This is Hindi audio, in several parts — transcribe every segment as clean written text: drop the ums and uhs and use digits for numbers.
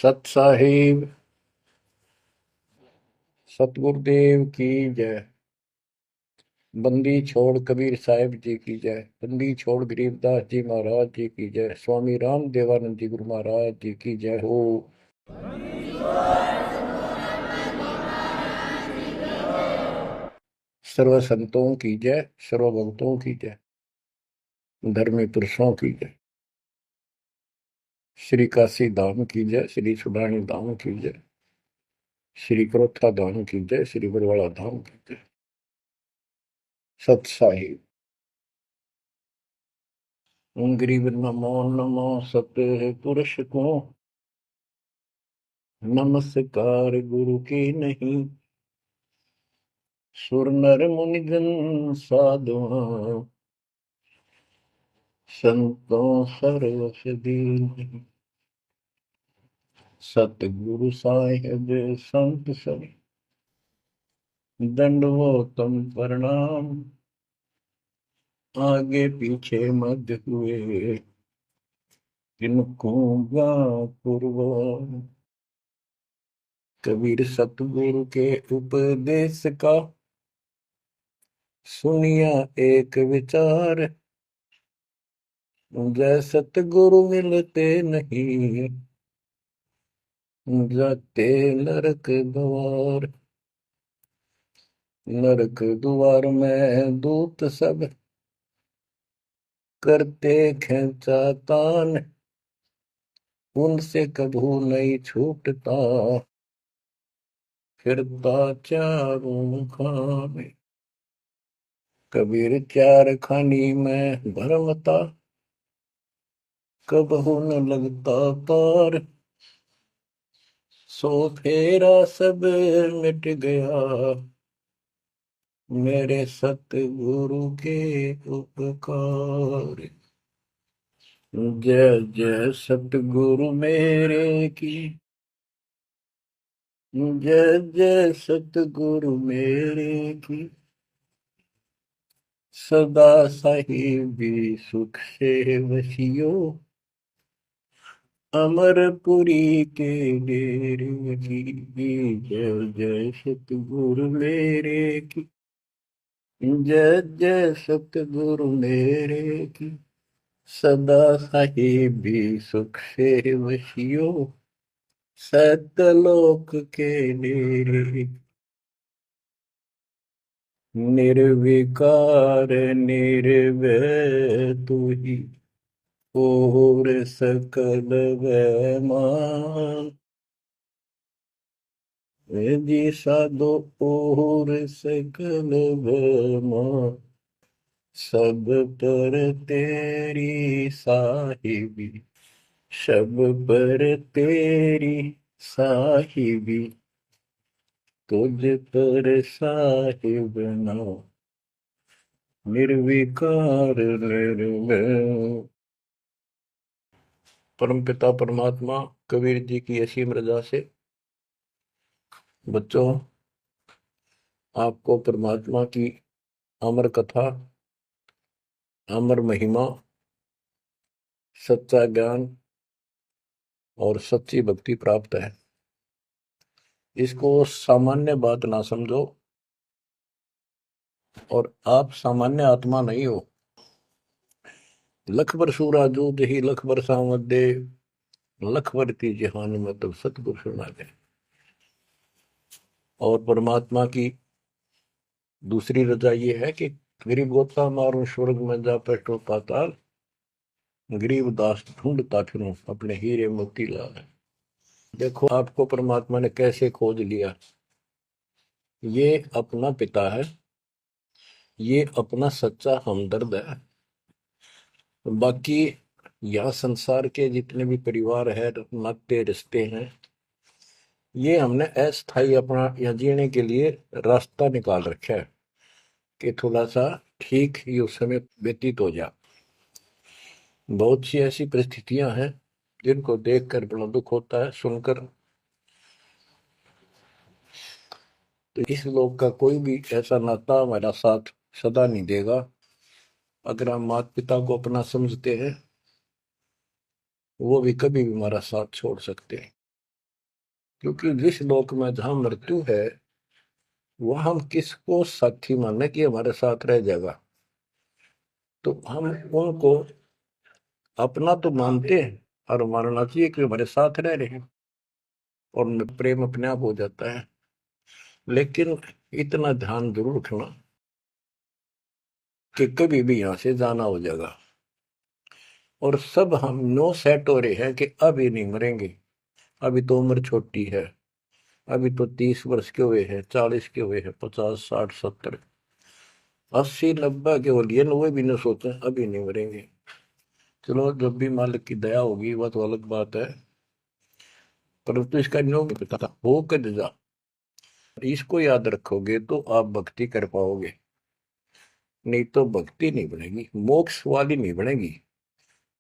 सत साहिब सतगुरुदेव की जय। बंदी छोड़ कबीर साहिब जी की जय। बंदी छोड़ गरीबदास जी महाराज जी की जय। स्वामी राम देवानंद जी गुरु महाराज जी की जय हो। सर्व संतों की जय, सर्व भक्तों की जय, धर्मी पुरुषों की जय। श्री काशी धाम की जय, श्री सुडानी धाम की जय, श्री क्रोथा धाम की जय, श्री बरवाड़ा धाम की जय। सत साहिब गरीब नमो नमो सत पुरुष को नमस्कार गुरु की नहीं। सुर नर मुनिजन साधुआ संतों सरस दीन। सतगुरु साहिब संत सब दंडवतम प्रणाम। आगे पीछे मध्य हुए किनको पूर्व। कबीर सतगुरु के उपदेश का सुनिया एक विचार। जय सतगुरु मिलते नहीं जाते नरक द्वार। नरक द्वार में दूत सब करते खेचा तान। उनसे कभू नहीं छूटता फिरता चारों खाने। कबीर चार खानी में भरमता कबहू न लगता पार। सो फेरा सब मिट गया मेरे सतगुरु के उपकार। जय जय सतगुरु मेरे की जय जय सतगुरु मेरे की। सदा साहिबी सुख से वसियो अमरपुरी के डेरे की। जय जय सतगुरु मेरे की जय जय सतगुरु मेरे की। सदा साहिबी सुख से वसियो सतलोक के डेरे। निर्विकार निर्भय तू ही और सकल वैमान। जी साधो और सकल वैमान। सब पर तेरी साहिबी सब पर तेरी साहिबी। तुझ पर साहिब नाम निर्विकार निर्भय। परमपिता परमात्मा कबीर जी की असीम रजा से बच्चों आपको परमात्मा की अमर कथा, अमर महिमा, सच्चा ज्ञान और सच्ची भक्ति प्राप्त है। इसको सामान्य बात ना समझो और आप सामान्य आत्मा नहीं हो। लख बर सूरा जूद ही लख बर सामद दे लख बरती जहान में तब सतगुरु सुना दे। और परमात्मा की दूसरी रजा ये है कि गरीब गोता मारो स्वर्ग में जा पेटो पाताल। गरीब दास ढूंढता फिरूं अपने हीरे मोती लाल। देखो आपको परमात्मा ने कैसे खोज लिया। ये अपना पिता है, ये अपना सच्चा हमदर्द है। बाकी यह संसार के जितने भी परिवार है, नाते रिश्ते हैं, ये हमने अस्थाई अपना या जीने के लिए रास्ता निकाल रखा है कि थोड़ा सा ठीक ही उस समय व्यतीत हो जा। बहुत सी ऐसी परिस्थितियां हैं जिनको देखकर बड़ा दुख होता है सुनकर। तो इस लोक का कोई भी ऐसा नाता हमारा साथ सदा नहीं देगा। अगर हम माता पिता को अपना समझते हैं वो भी कभी भी हमारा साथ छोड़ सकते हैं। क्योंकि जिस लोक में जहां मृत्यु है वह हम किसको साथी माने कि हमारे साथ रह जाएगा, तो हम उनको अपना तो मानते हैं और मानना चाहिए कि हमारे साथ रह रहे हैं, और प्रेम अपने आप हो जाता है। लेकिन इतना ध्यान जरूर रखना कि कभी भी यहां से जाना हो जाएगा, और सब हम नो सेट हो रहे हैं कि अभी नहीं मरेंगे, अभी तो उम्र छोटी है, अभी तो 30 वर्ष के हुए हैं, 40 के हुए हैं, 50 60 70 80 90 के हो लिए, 90 भी न सोचे अभी नहीं मरेंगे। चलो जब भी मालिक की दया होगी वह तो अलग बात है, परंतु इसका नियम नहीं पता था हो कर जा, इसको याद रखोगे तो आप भक्ति कर पाओगे, नहीं तो भक्ति नहीं बनेगी, मोक्ष वाली नहीं बनेगी।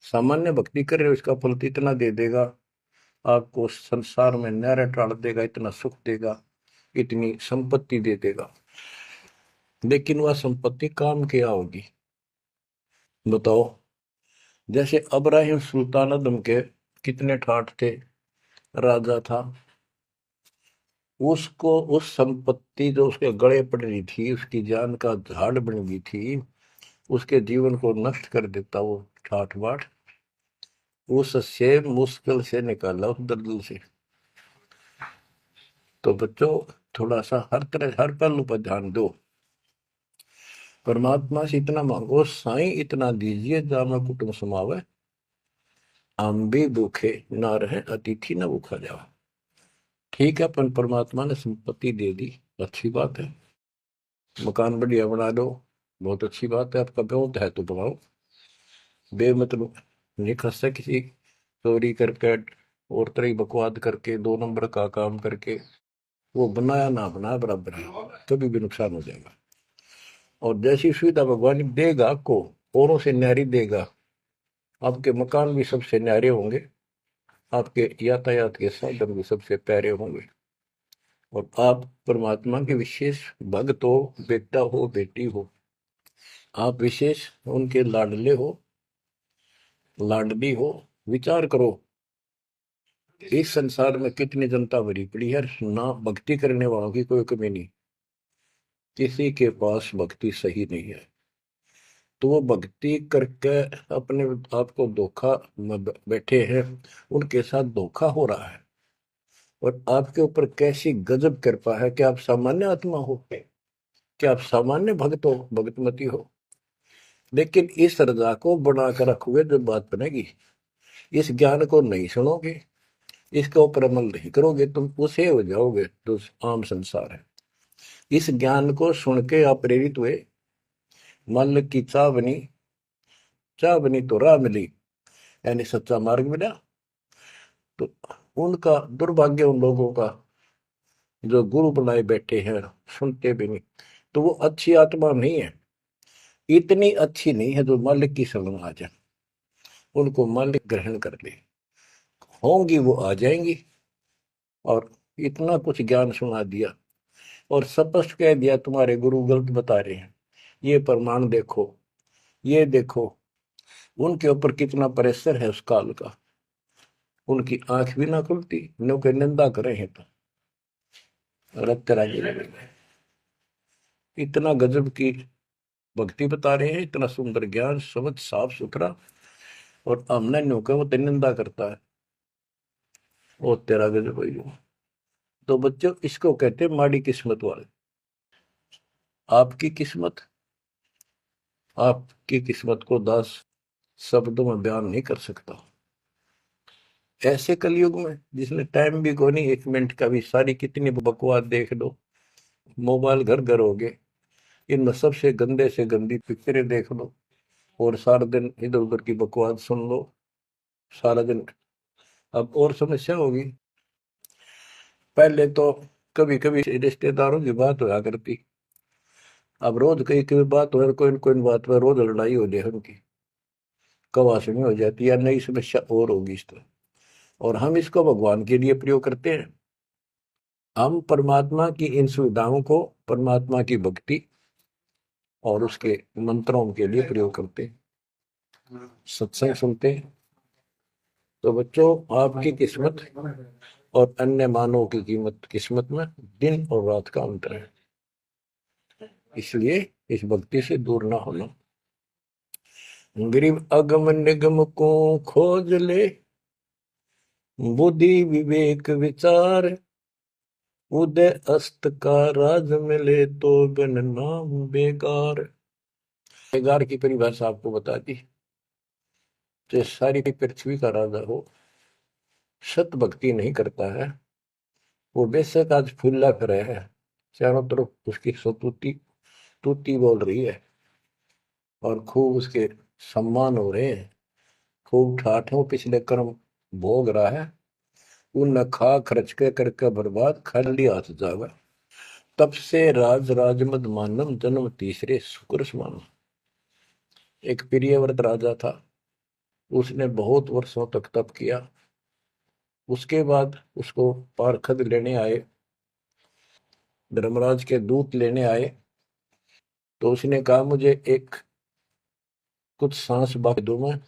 सामान्य भक्ति कर रहे हो इसका फल तो इतना दे देगा, आपको संसार में नहर टाल देगा, इतना सुख देगा, इतनी संपत्ति दे देगा, लेकिन वह संपत्ति काम क्या होगी बताओ। जैसे अब्राहिम सुल्तानदम के कितने ठाठ थे, राजा था, उसको उस संपत्ति जो उसके गले पड़ रही थी, उसकी जान का झाड़ बन गई थी, उसके जीवन को नष्ट कर देता वो ठाठ बाट, उससे मुश्किल से निकाला उस दलदल से। तो बच्चों थोड़ा सा हर तरह हर पहलू पर ध्यान दो, परमात्मा से इतना मांगो, साईं इतना दीजिए जामा कुटुंब समावे, हम भी भूखे ना रहे अतिथि न भूखा जावा। ठीक है, अपन परमात्मा ने संपत्ति दे दी, अच्छी बात है, मकान बढ़िया बना दो, बहुत अच्छी बात है, आपका ब्योत है तो बनाओ, बेमतलब नहीं खसता किसी चोरी करके और तरह बकवाद करके 2 नंबर का काम करके, वो बनाया ना बनाया बराबर है, कभी भी नुकसान हो जाएगा। और जैसी सुविधा भगवान देगा आपको, औरों से न्यारी देगा, आपके मकान भी सबसे न्यारे होंगे, आपके यातायात के साधन भी सबसे प्यारे होंगे, और आप परमात्मा के विशेष भक्त हो, बेटा हो बेटी हो, आप विशेष उनके लाडले हो लाडली हो। विचार करो इस संसार में कितनी जनता भरी पड़ी है, ना भक्ति करने वालों की कोई कमी नहीं, किसी के पास भक्ति सही नहीं है, तो वो भक्ति करके अपने आप को धोखा में बैठे हैं, उनके साथ धोखा हो रहा है। और आपके ऊपर कैसी गजब कृपा है कि आप सामान्य आत्मा हो, कि आप सामान्य भक्त हो, भगतमती हो, लेकिन इस रजा को बनाकर रखोगे जब बात बनेगी, इस ज्ञान को नहीं सुनोगे, इसके ऊपर अमल नहीं करोगे, तुम उसे हो जाओगे जो आम संसार है। इस ज्ञान को सुन के आप प्रेरित हुए, मन की चाह बनी तो राह मिली, यानी सच्चा मार्ग मिला। तो उनका दुर्भाग्य उन लोगों का जो गुरु बनाए बैठे हैं, सुनते भी नहीं, तो वो अच्छी आत्मा नहीं है, इतनी अच्छी नहीं है जो मालिक की शरण आ जाए, उनको मालिक ग्रहण कर ले, होंगी वो आ जाएंगी। और इतना कुछ ज्ञान सुना दिया और स्पष्ट कह दिया तुम्हारे गुरु गलत बता रहे हैं, ये प्रमाण देखो, ये देखो, उनके ऊपर कितना प्रेशर है उस काल का, उनकी आंख भी ना खुलती, उनकी निंदा करे हैं तो रक्त राजी लगेगा। इतना गजब की भक्ति बता रहे हैं, इतना सुंदर ज्ञान समझ साफ सुथरा, और हमने न्यू का वो तो निंदा करता है, वो तेरा गजब भाई। तो बच्चों इसको कहते हैं माड़ी किस्मत वाले। आपकी किस्मत, आपकी किस्मत को 10 शब्दों में बयान नहीं कर सकता। ऐसे कलयुग में जिसने टाइम भी को नहीं, 1 मिनट का भी, सारी कितनी बकवास देख लो, मोबाइल घर घर हो गए, इनमें सबसे गंदे से गंदी पिक्चरें देख लो, और सारा दिन इधर उधर की बकवास सुन लो सारा दिन। अब और समस्या होगी, पहले तो कभी कभी रिश्तेदारों की बात होया करती, अब रोज कई कई बात हो, कोई न कोई बात पर रोज लड़ाई हो जाए उनकी, कवासनी हो जाती है, नई समस्या और होगी इस तरह। और हम इसको भगवान के लिए प्रयोग करते हैं, हम परमात्मा की इन सुविधाओं को, परमात्मा की भक्ति और उसके मंत्रों के लिए प्रयोग करते हैं, सत्संग सुनते हैं। तो बच्चों आपकी किस्मत और अन्य मानव की कीमत किस्मत में दिन और रात का अंतर है। इसलिए इस भक्ति से दूर ना होना। गरीब अगम निगम को खोज ले, बुद्धि विवेक विचार, उदय अस्त का राज मिले तो बिन नाम बेगार। बेगार की परिभाषा आपको बता दी। जो सारी पृथ्वी का राजा हो, सत भक्ति नहीं करता है, वो बेशक आज फूला फिरे है, चारों तरफ उसकी सतुति तूती बोल रही है और खूब उसके सम्मान हो रहे हैं, खूब ठाठों पिछले कर्म भोग रहा है, उन खा खर्च के करके बर्बाद, खाली हाथ जावा। तब से राज राजमद मानम, जन्म तीसरे शुक्र समान। एक प्रियव्रत राजा था, उसने बहुत वर्षों तक तप किया। उसके बाद उसको पारखद लेने आए, धर्मराज के दूत लेने आए। तो उसने कहा मुझे एक कुछ सांस बाकी दो, मैं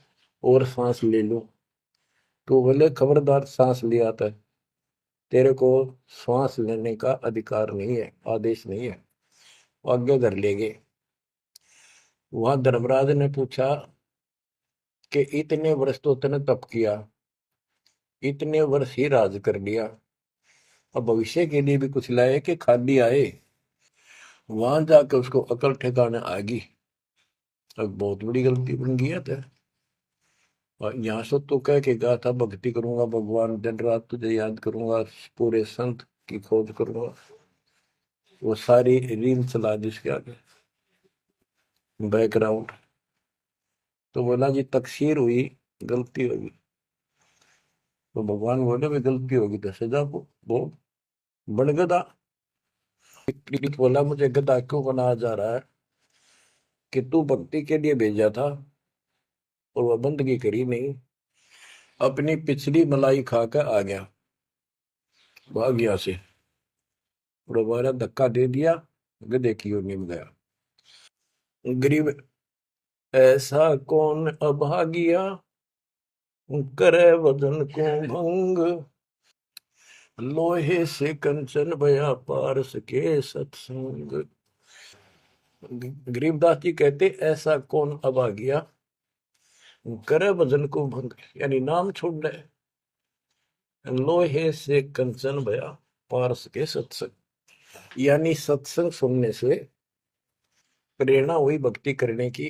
और सांस ले लूं। तो बोले खबरदार, सांस लिया था, तेरे को श्वास लेने का अधिकार नहीं है, आदेश नहीं है। आगे धर ले गए। वहां धर्मराज ने पूछा कि इतने वर्ष तो तूने तप किया, इतने वर्ष ही राज कर लिया, अब भविष्य के लिए भी कुछ लाए कि खाली आए। वहां जाकर उसको अकल ठिकाने आ गई, अब बहुत बड़ी गलती बन गई है तो। और यहाँ से तो कह के गया था भक्ति करूंगा भगवान, दिन रात तुझे याद करूंगा, पूरे संत की खोज करूंगा, वो सारी रील चला दी उसके आगे बैकग्राउंड। तो बोला जी तकसीर हुई, गलती होगी। तो भगवान बोले भी गलती होगी तो सजा वो बन गधा। बोला मुझे गधा क्यों बनाया जा रहा है कि तू भक्ति के लिए भेजा था और वह बंदगी करी नहीं, अपनी पिछली मलाई खाकर आ गया, भाग गया से, और हमारा धक्का दे दिया, गधे की ओर निम गया। गरीब ऐसा कौन अभागिया, करे वजन को भंग, लोहे से कंचन भया पारस के सत्संग। गरीबदास जी कहते ऐसा कौन अभागिया, करे भजन को भंग, यानी नाम छोड़ दे, लोहे से कंचन भया पारस के सत्संग, यानी सत्संग सुनने से प्रेरणा हुई भक्ति करने की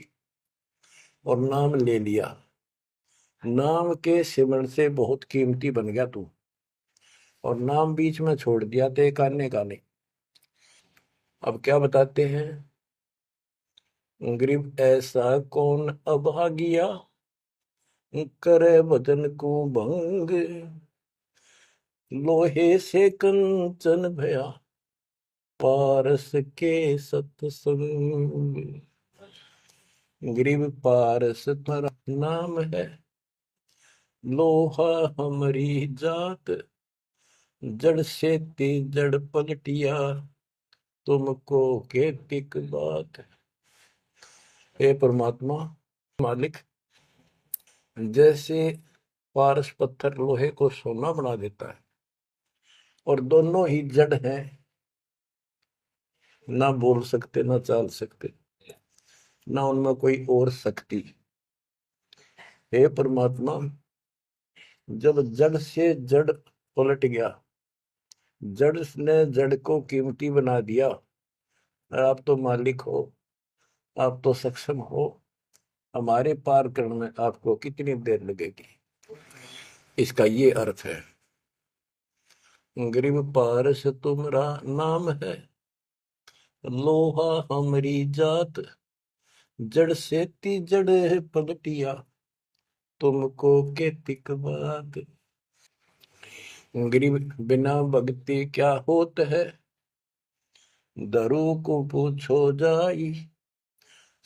और नाम ले लिया। नाम के सिमरण से बहुत कीमती बन गया तू, और नाम बीच में छोड़ दिया तो एक आने का नहीं। अब क्या बताते हैं, गरीब ऐसा कौन अभागिया, करे भजन को भंग, लोहे से कंचन भया पारस के सत्संग। गरीब पारस तुम्हारा नाम है, लोहा हमारी जात, जड़ से ती जड़ पलटिया, तुमको केतिक बात। हे परमात्मा मालिक, जैसे पारस पत्थर लोहे को सोना बना देता है, और दोनों ही जड़ हैं, ना बोल सकते ना चाल सकते, ना उनमें कोई और शक्ति। हे परमात्मा, जब जड़ से जड़ पलट गया, जड़ ने जड़ को कीमती बना दिया, आप तो मालिक हो, आप तो सक्षम हो, हमारे पार करने में आपको कितनी देर लगेगी। इसका ये अर्थ है, गरीब पारस तुम्हारा नाम है, लोहा हमारी जात, जड़ से ती जड़ है पलटिया, तुमको के तिक बात। गरीब बिना भक्ति क्या होत है, दरू को पूछो जाई,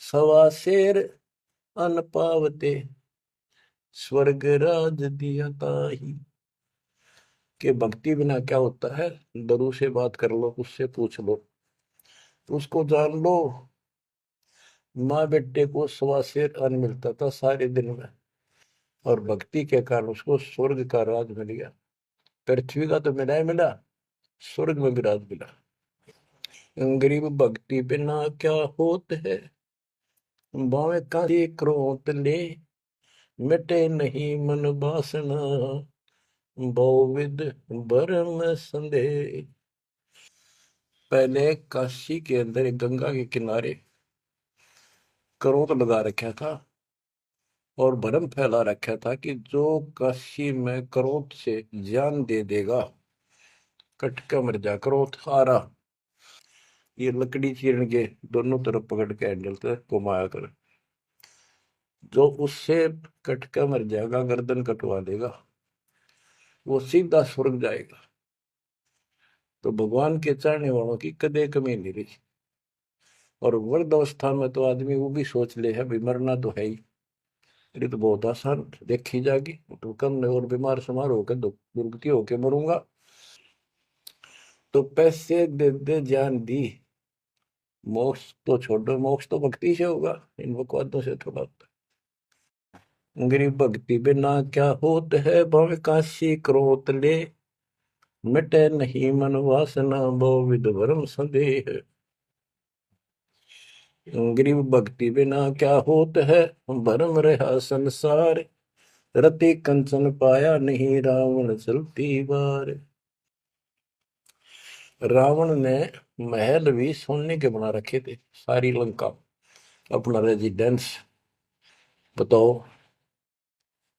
सवा शेर अन पावते, स्वर्ग राज दिया ताही। कि भक्ति बिना क्या होता है, दरू से बात कर लो, उससे पूछ लो, उसको जान लो। माँ बेटे को सवा शेर अन्न मिलता था सारे दिन में, और भक्ति के कारण उसको स्वर्ग का राज मिल गया। पृथ्वी का तो मिला ही मिला, स्वर्ग में भी राज मिला। गरीब भक्ति बिना क्या होत है, बावे कांसी क्रोत ले, मिटे नहीं मन वासना, बहुविध भरम संदेह। पहले काशी के अंदर एक गंगा के किनारे करोत लगा रखा था और भरम फैला रखा था कि जो काशी में करोत से जान दे देगा, कटका मर जा। करोत आ रहा, ये लकड़ी चीरन के दोनों तरफ पकड़ के हैंडल से घुमाया कर, जो उससे कटका मर जाएगा, गर्दन कटवा देगा, वो सीधा स्वर्ग जाएगा। तो भगवान के चाहने वालों की कदे कमी नहीं रही। और वृद्ध अवस्था में तो आदमी वो भी सोच ले है भी मरना तो है ही, ये तो बहुत आसान देखी जाएगी, तो कम और बीमार समार होकर दुर्गति होके मरूंगा। तो पैसे दे दे जान दी, मोक्ष तो छोड़ो, मोक्ष तो भक्ति से होगा, इन बकवादों से थोड़ा होता है। गरीब भक्ति बिना क्या होत है, भव काशी क्रोत ले, मिटे नहीं मन वासना, बहुविध भरम संदेह। गरीब भक्ति बिना क्या होत है, भरम रहा संसार, रति कंचन पाया नहीं, रावण चलती बार। रावण ने महल भी सोने के बना रखे थे, सारी लंका अपना रेजिडेंस। बताओ,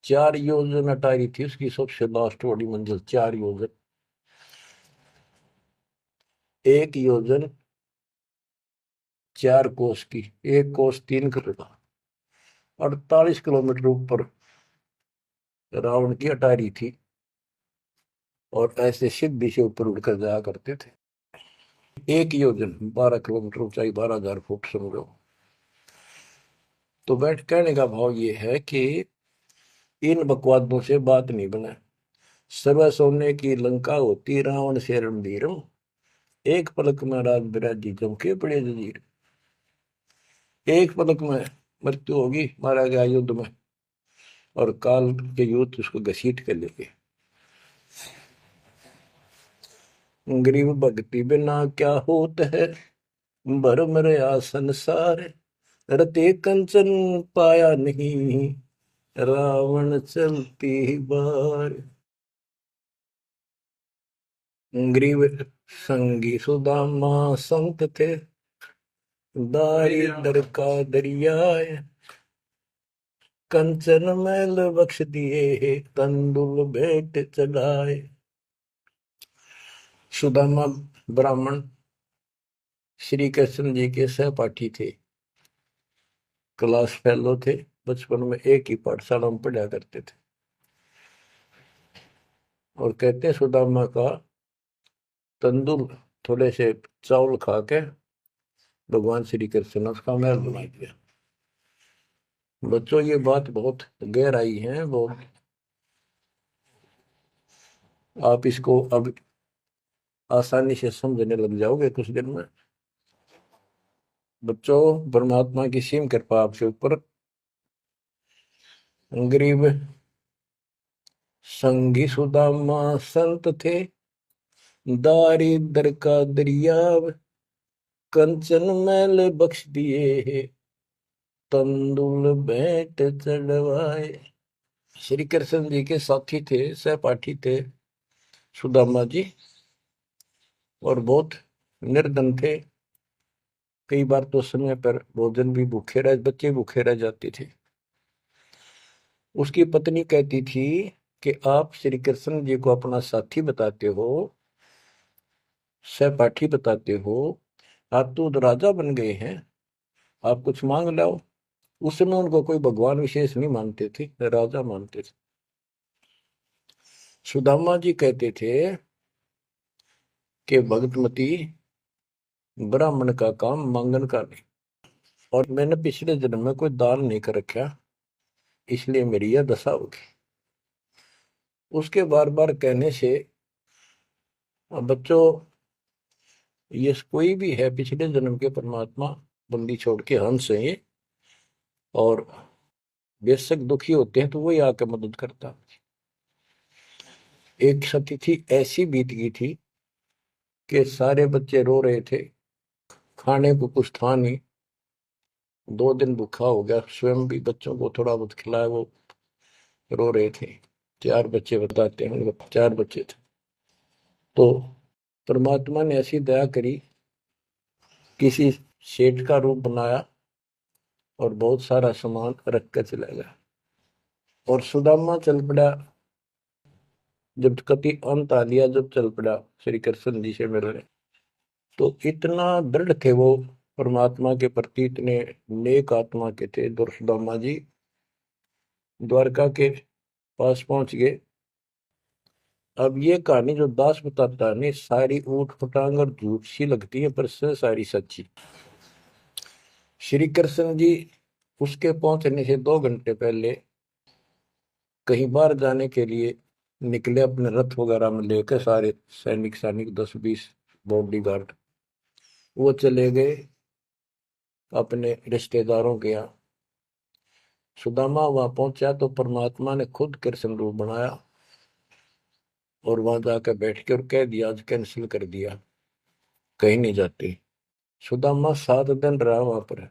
4 योजन अटारी थी उसकी सबसे लास्ट वाली मंजिल, 4 योजन। 1 योजन 4 कोस की, 1 कोस 3 किलोमीटर, 48 किलोमीटर ऊपर रावण की अटारी थी। और ऐसे सीधी से ऊपर उड़कर जाया करते थे। 1 योजन 12 किलोमीटर ऊंचाई, 12,000 फुट समझो। तो बैठ कहने का भाव ये है कि इन बकवादों से बात नहीं बने। सर्व सोने की लंका होती, रावण से रणधीरम, एक पलक में राज बिराजी जम के बड़े जजीर। एक पलक में मृत्यु होगी, मारा गया युद्ध में, और काल के युद्ध उसको घसीट कर लेके। गरीब भक्ति बिना क्या होत है, भरम रया संसार, रते कंचन पाया नहीं, रावण चलती बार। गरीब संगी सुदामा संत थे, दारिद्र का दरिया, कंचन मैल बख्श दिए, तंदुल भेंट चढ़ाए। सुदामा ब्राह्मण श्री कृष्ण जी के सहपाठी थे, क्लास फेलो थे, बचपन में एक ही पाठशाला में पढ़ा करते थे। और कहते सुदामा का तंदुल थोड़े से चावल खा के भगवान श्री कृष्ण ने उसका महल बना दिया। बच्चों, ये बात बहुत गहराई है, बहुत आप इसको अब आसानी से समझने लग जाओगे कुछ दिन में। बच्चों, परमात्मा की सीम कृपा आपके ऊपर। गरीब संगी सुदामा संत थे, दारिद्र का दरिया, कंचन मैल बख्श दिए, तंदुल भेंट चढ़वाए। श्री कृष्ण जी के साथी थे, सहपाठी थे सुदामा जी, और बहुत निर्धन थे। कई बार तो समय पर भोजन भी भूखे रह, बच्चे भूखे रह जाते थे। उसकी पत्नी कहती थी कि आप श्री कृष्ण जी को अपना साथी बताते हो, सहपाठी बताते हो, आप तो राजा बन गए हैं, आप कुछ मांग लाओ। उस समय उनको कोई भगवान विशेष नहीं मानते थे, राजा मानते थे। सुदामा जी कहते थे कि भगतमती, ब्राह्मण का काम मांगन का नहीं, और मैंने पिछले जन्म में कोई दान नहीं कर रखा, इसलिए मेरी यह दशा होगी। उसके बार बार कहने से, बच्चों, ये कोई भी है पिछले जन्म के परमात्मा बंदी छोड़ के हंस है ये, और बेशक दुखी होते हैं तो वही आके मदद करता। एक तिथि ऐसी बीत गई थी कि सारे बच्चे रो रहे थे, खाने को कुछ था नहीं, 2 दिन भूखा हो गया, स्वयं भी बच्चों को थोड़ा बहुत खिलाया, वो रो रहे थे। 4 बच्चे बताते हैं, उनके 4 बच्चे थे। तो परमात्मा ने ऐसी दया करी, किसी सेठ का रूप बनाया और बहुत सारा सामान रख कर चला गया। और सुदामा चल पड़ा, जब कति अंत आ लिया, जब चल पड़ा श्री कृष्ण जी से मिलने, तो इतना दृढ़ थे वो परमात्मा के प्रति, इतने नेक आत्मा के थे दुर्सुदामा जी। द्वारका के पास पहुंच गए। अब ये कहानी जो दास बताता है नहीं, सारी ऊट पटांग और झूठ सी लगती है, पर सारी सच्ची। श्री कृष्ण जी उसके पहुंचने से 2 घंटे पहले कहीं बाहर जाने के लिए निकले, अपने रथ वगैरह में लेकर सारे सैनिक सैनिक 10-20 बॉडी गार्ड। वो चले गए अपने रिश्तेदारों के यहाँ। सुदामा वहां पहुंचा तो परमात्मा ने खुद कृष्ण रूप बनाया और वहां जाकर बैठ के और कह दिया, आज कैंसिल कर दिया, कहीं नहीं जाते। सुदामा 7 दिन रहा वहां पर,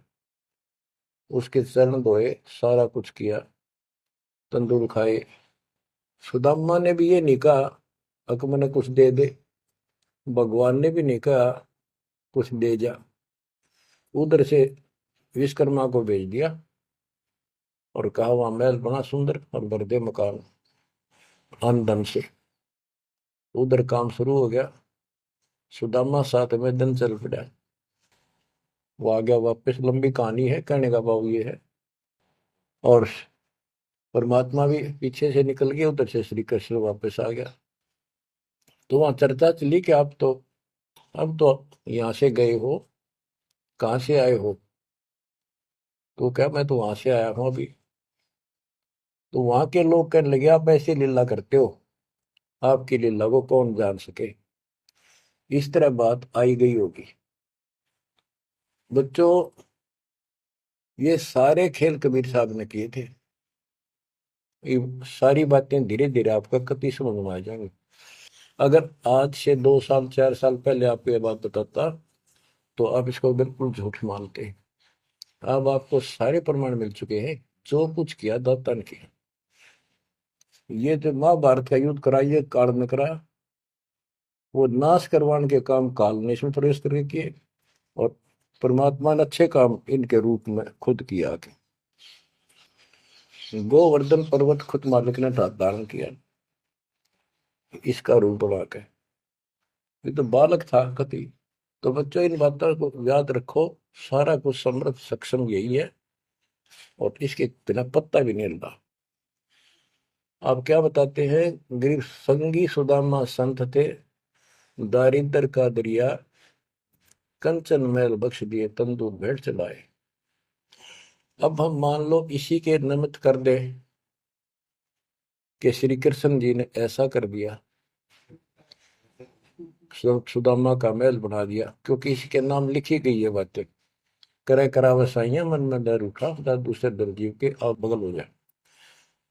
उसके चरण धोए, सारा कुछ किया, तंदूर खाए। सुदामा ने भी ये नहीं कहा अक मैंने कुछ दे दे, भगवान ने भी नहीं कहा कुछ दे जा। उधर से विश्वकर्मा को भेज दिया और कहा वहां महल बना सुंदर और भर दे मकान अन्न धन से। उधर काम शुरू हो गया। सुदामा 7वें दिन चल पड़ा। वो आ गया वापस, लंबी कहानी है, कहने का भाव ये है। और परमात्मा भी पीछे से निकल गया, उधर से श्री कृष्ण वापस आ गया। तो वहां चर्चा चली कि आप तो अब तो यहाँ से गए हो, कहाँ से आए हो? तो क्या, मैं तो वहां से आया हूं अभी। तो वहां के लोग कहने लगे, आप ऐसे लीला करते हो, आपकी लीला को कौन जान सके। इस तरह बात आई गई होगी। बच्चों, ये सारे खेल कबीर साहब ने किए थे। ये सारी बातें धीरे धीरे आपका कति समझ में आ जाएंगी। अगर आज से 2 साल 4 साल पहले आपको ये बात बताता तो आप इसको बिल्कुल झूठ मानते। अब आपको सारे प्रमाण मिल चुके हैं, जो कुछ किया दाता ने किया। ये जो महाभारत का युद्ध करा, ये काल ने करा, वो नाश करवाने के काम काल ने इसमें प्रवेश करके किए, और परमात्मा ने अच्छे काम इनके रूप में खुद किया। गोवर्धन पर्वत खुद मालिक ने धारण किया इसका रूप बना के। ये तो बालक था कति। तो बच्चों, इन बातों को याद रखो, सारा कुछ समृद्ध सक्षम यही है, और इसके बिना पत्ता भी नहीं हिलता। आप क्या बताते हैं, गरीब संगी सुदामा संत थे, दारिद्र का दरिया कंचन मैल बख्श दिए, तंदूर भेंट चलाए। अब हम मान लो इसी के निमित्त कर दे कि श्री कृष्ण जी ने ऐसा कर दिया, सुदामा का महल बना दिया, क्योंकि इसके नाम लिखी गई है बातें। करे करा वसाइया मन में डर उठा, दूसरे दर जीव के आप बगल हो जाए।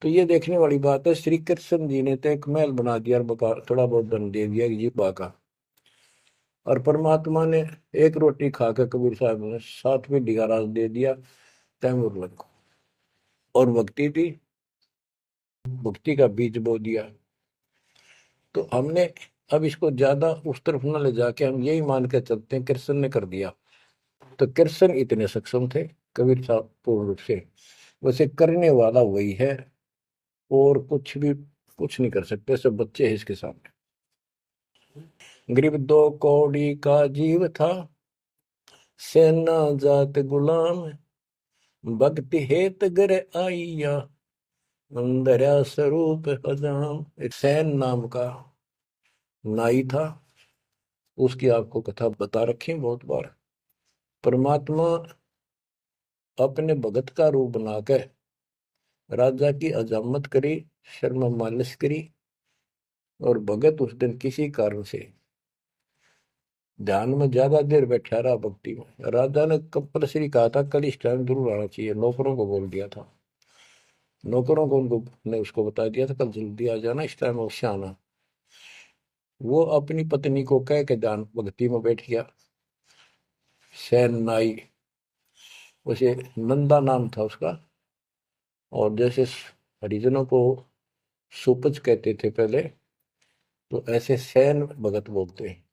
तो ये देखने वाली बात है। श्री कृष्ण जी ने तो एक महल बना दिया और थोड़ा बहुत धन दे दिया जी का। और परमात्मा ने एक रोटी खाकर कबीर साहब ने 7वीं रात दे दिया तैमूर लग को, और भक्ति दी, भक्ति का बीज बो दिया। तो हमने अब इसको ज्यादा उस तरफ न ले जाके हम यही मान के चलते हैं कृष्ण ने कर दिया। तो कृष्ण इतने सक्षम थे कबीर साहब पूर्ण रूप से, वैसे करने वाला वही है, और कुछ भी कुछ नहीं कर सकते, सब बच्चे हैं इसके सामने। गरीब 2 कौड़ी का जीव था, सेना जात गुलाम, भक्ति हेत गर आइया, अंदर स्वरूप हजाम। एक सैन नाम का नाई था, उसकी आपको कथा बता रखी बहुत बार। परमात्मा अपने भगत का रूप बनाकर राजा की अजामत करी, शर्मा मालिश करी, और भगत उस दिन किसी कारण से ध्यान में ज्यादा देर बैठा रहा, भक्ति में। राजा ने कंपल्सरी कहा था कल इस टाइम जरूर आना चाहिए, नौकरों को बोल दिया था। नौकरों को उनको ने उसको बता दिया था कल जल्दी आ जाना, इस टाइम अवश्य आना। वो अपनी पत्नी को कह के ध्यान भक्ति में बैठ गया। सैन नाई, उसे नंदा नाम था उसका। और जैसे हरिजनों को सुपच कहते थे पहले, तो ऐसे सैन भगत बोलते हैं,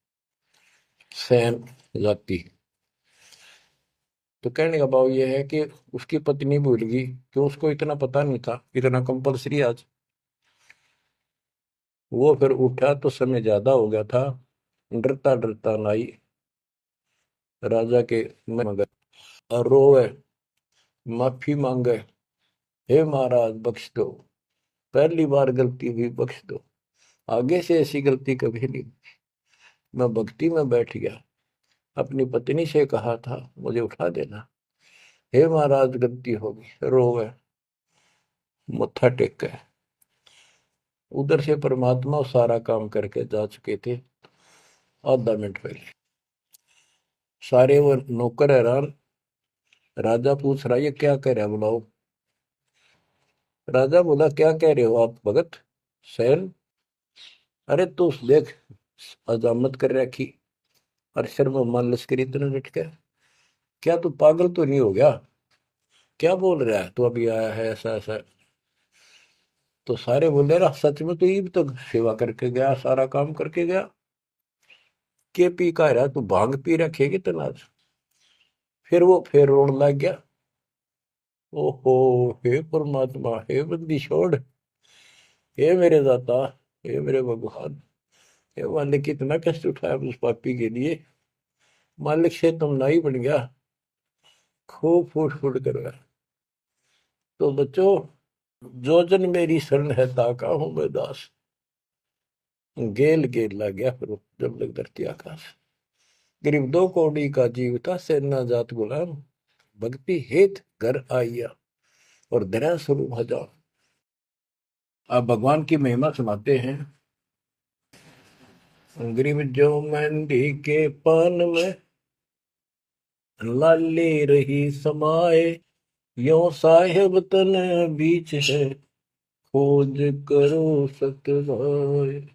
सैन जाति। तो कहने का भाव यह है कि उसकी पत्नी भूल गई कि उसको इतना पता नहीं था, इतना कंपलसरी आज। वो फिर उठा तो समय ज्यादा हो गया था, डरता डरता नाई राजा के मगर और रोवे, माफी मांगे, हे महाराज बख्श दो, पहली बार गलती हुई, बख्श दो, आगे से ऐसी गलती कभी नहीं। मैं भक्ति में बैठ गया, अपनी पत्नी से कहा था मुझे उठा देना, हे महाराज गलती होगी, रोवे, मत्था टेक के। उधर से परमात्मा सारा काम करके जा चुके थे आधा मिनट पहले। सारे वो नौकर हैरान। राजा पूछ रहा, ये क्या कह रहा है, बुलाओ। राजा बोला, क्या कह रहे हो आप भगत सैन? अरे तू देख, अजामत कर रखी, और सिर में मान लश्करी इतना लट के, क्या तू पागल तो नहीं हो गया? क्या बोल रहा है तू, अभी आया है ऐसा ऐसा? तो सारे बोले, रहा सच में तो ये भी तो सेवा करके गया, सारा काम करके गया, के पी का रहा तू, भांग पी रखेगी तनाज। फिर रोने लग गया। ओहो, हे परमात्मा, हे बंदी छोड़, हे मेरे दाता, हे मेरे भगवान, हे मालिक, कितना कष्ट उठाया उस पापी के लिए, मालिक से तुम ना ही बन गया, खूब फूट फूट कर रहा। तो बच्चों, जो जन मेरी शरण है ताका हूं मैं दास, गेल गेल लग गया फिर जब लग धरती आकाश। गरीब दो कौड़ी का जीव था, सेना जात गुलाम, भक्ति हेत घर आइया, और दया स्वरूप हजार। आप भगवान की महिमा सुनाते हैं। गरीब जो मेहंदी के पान में लाली रही समाए, यो साहेब तन बीच है, खोज करो सतवाए।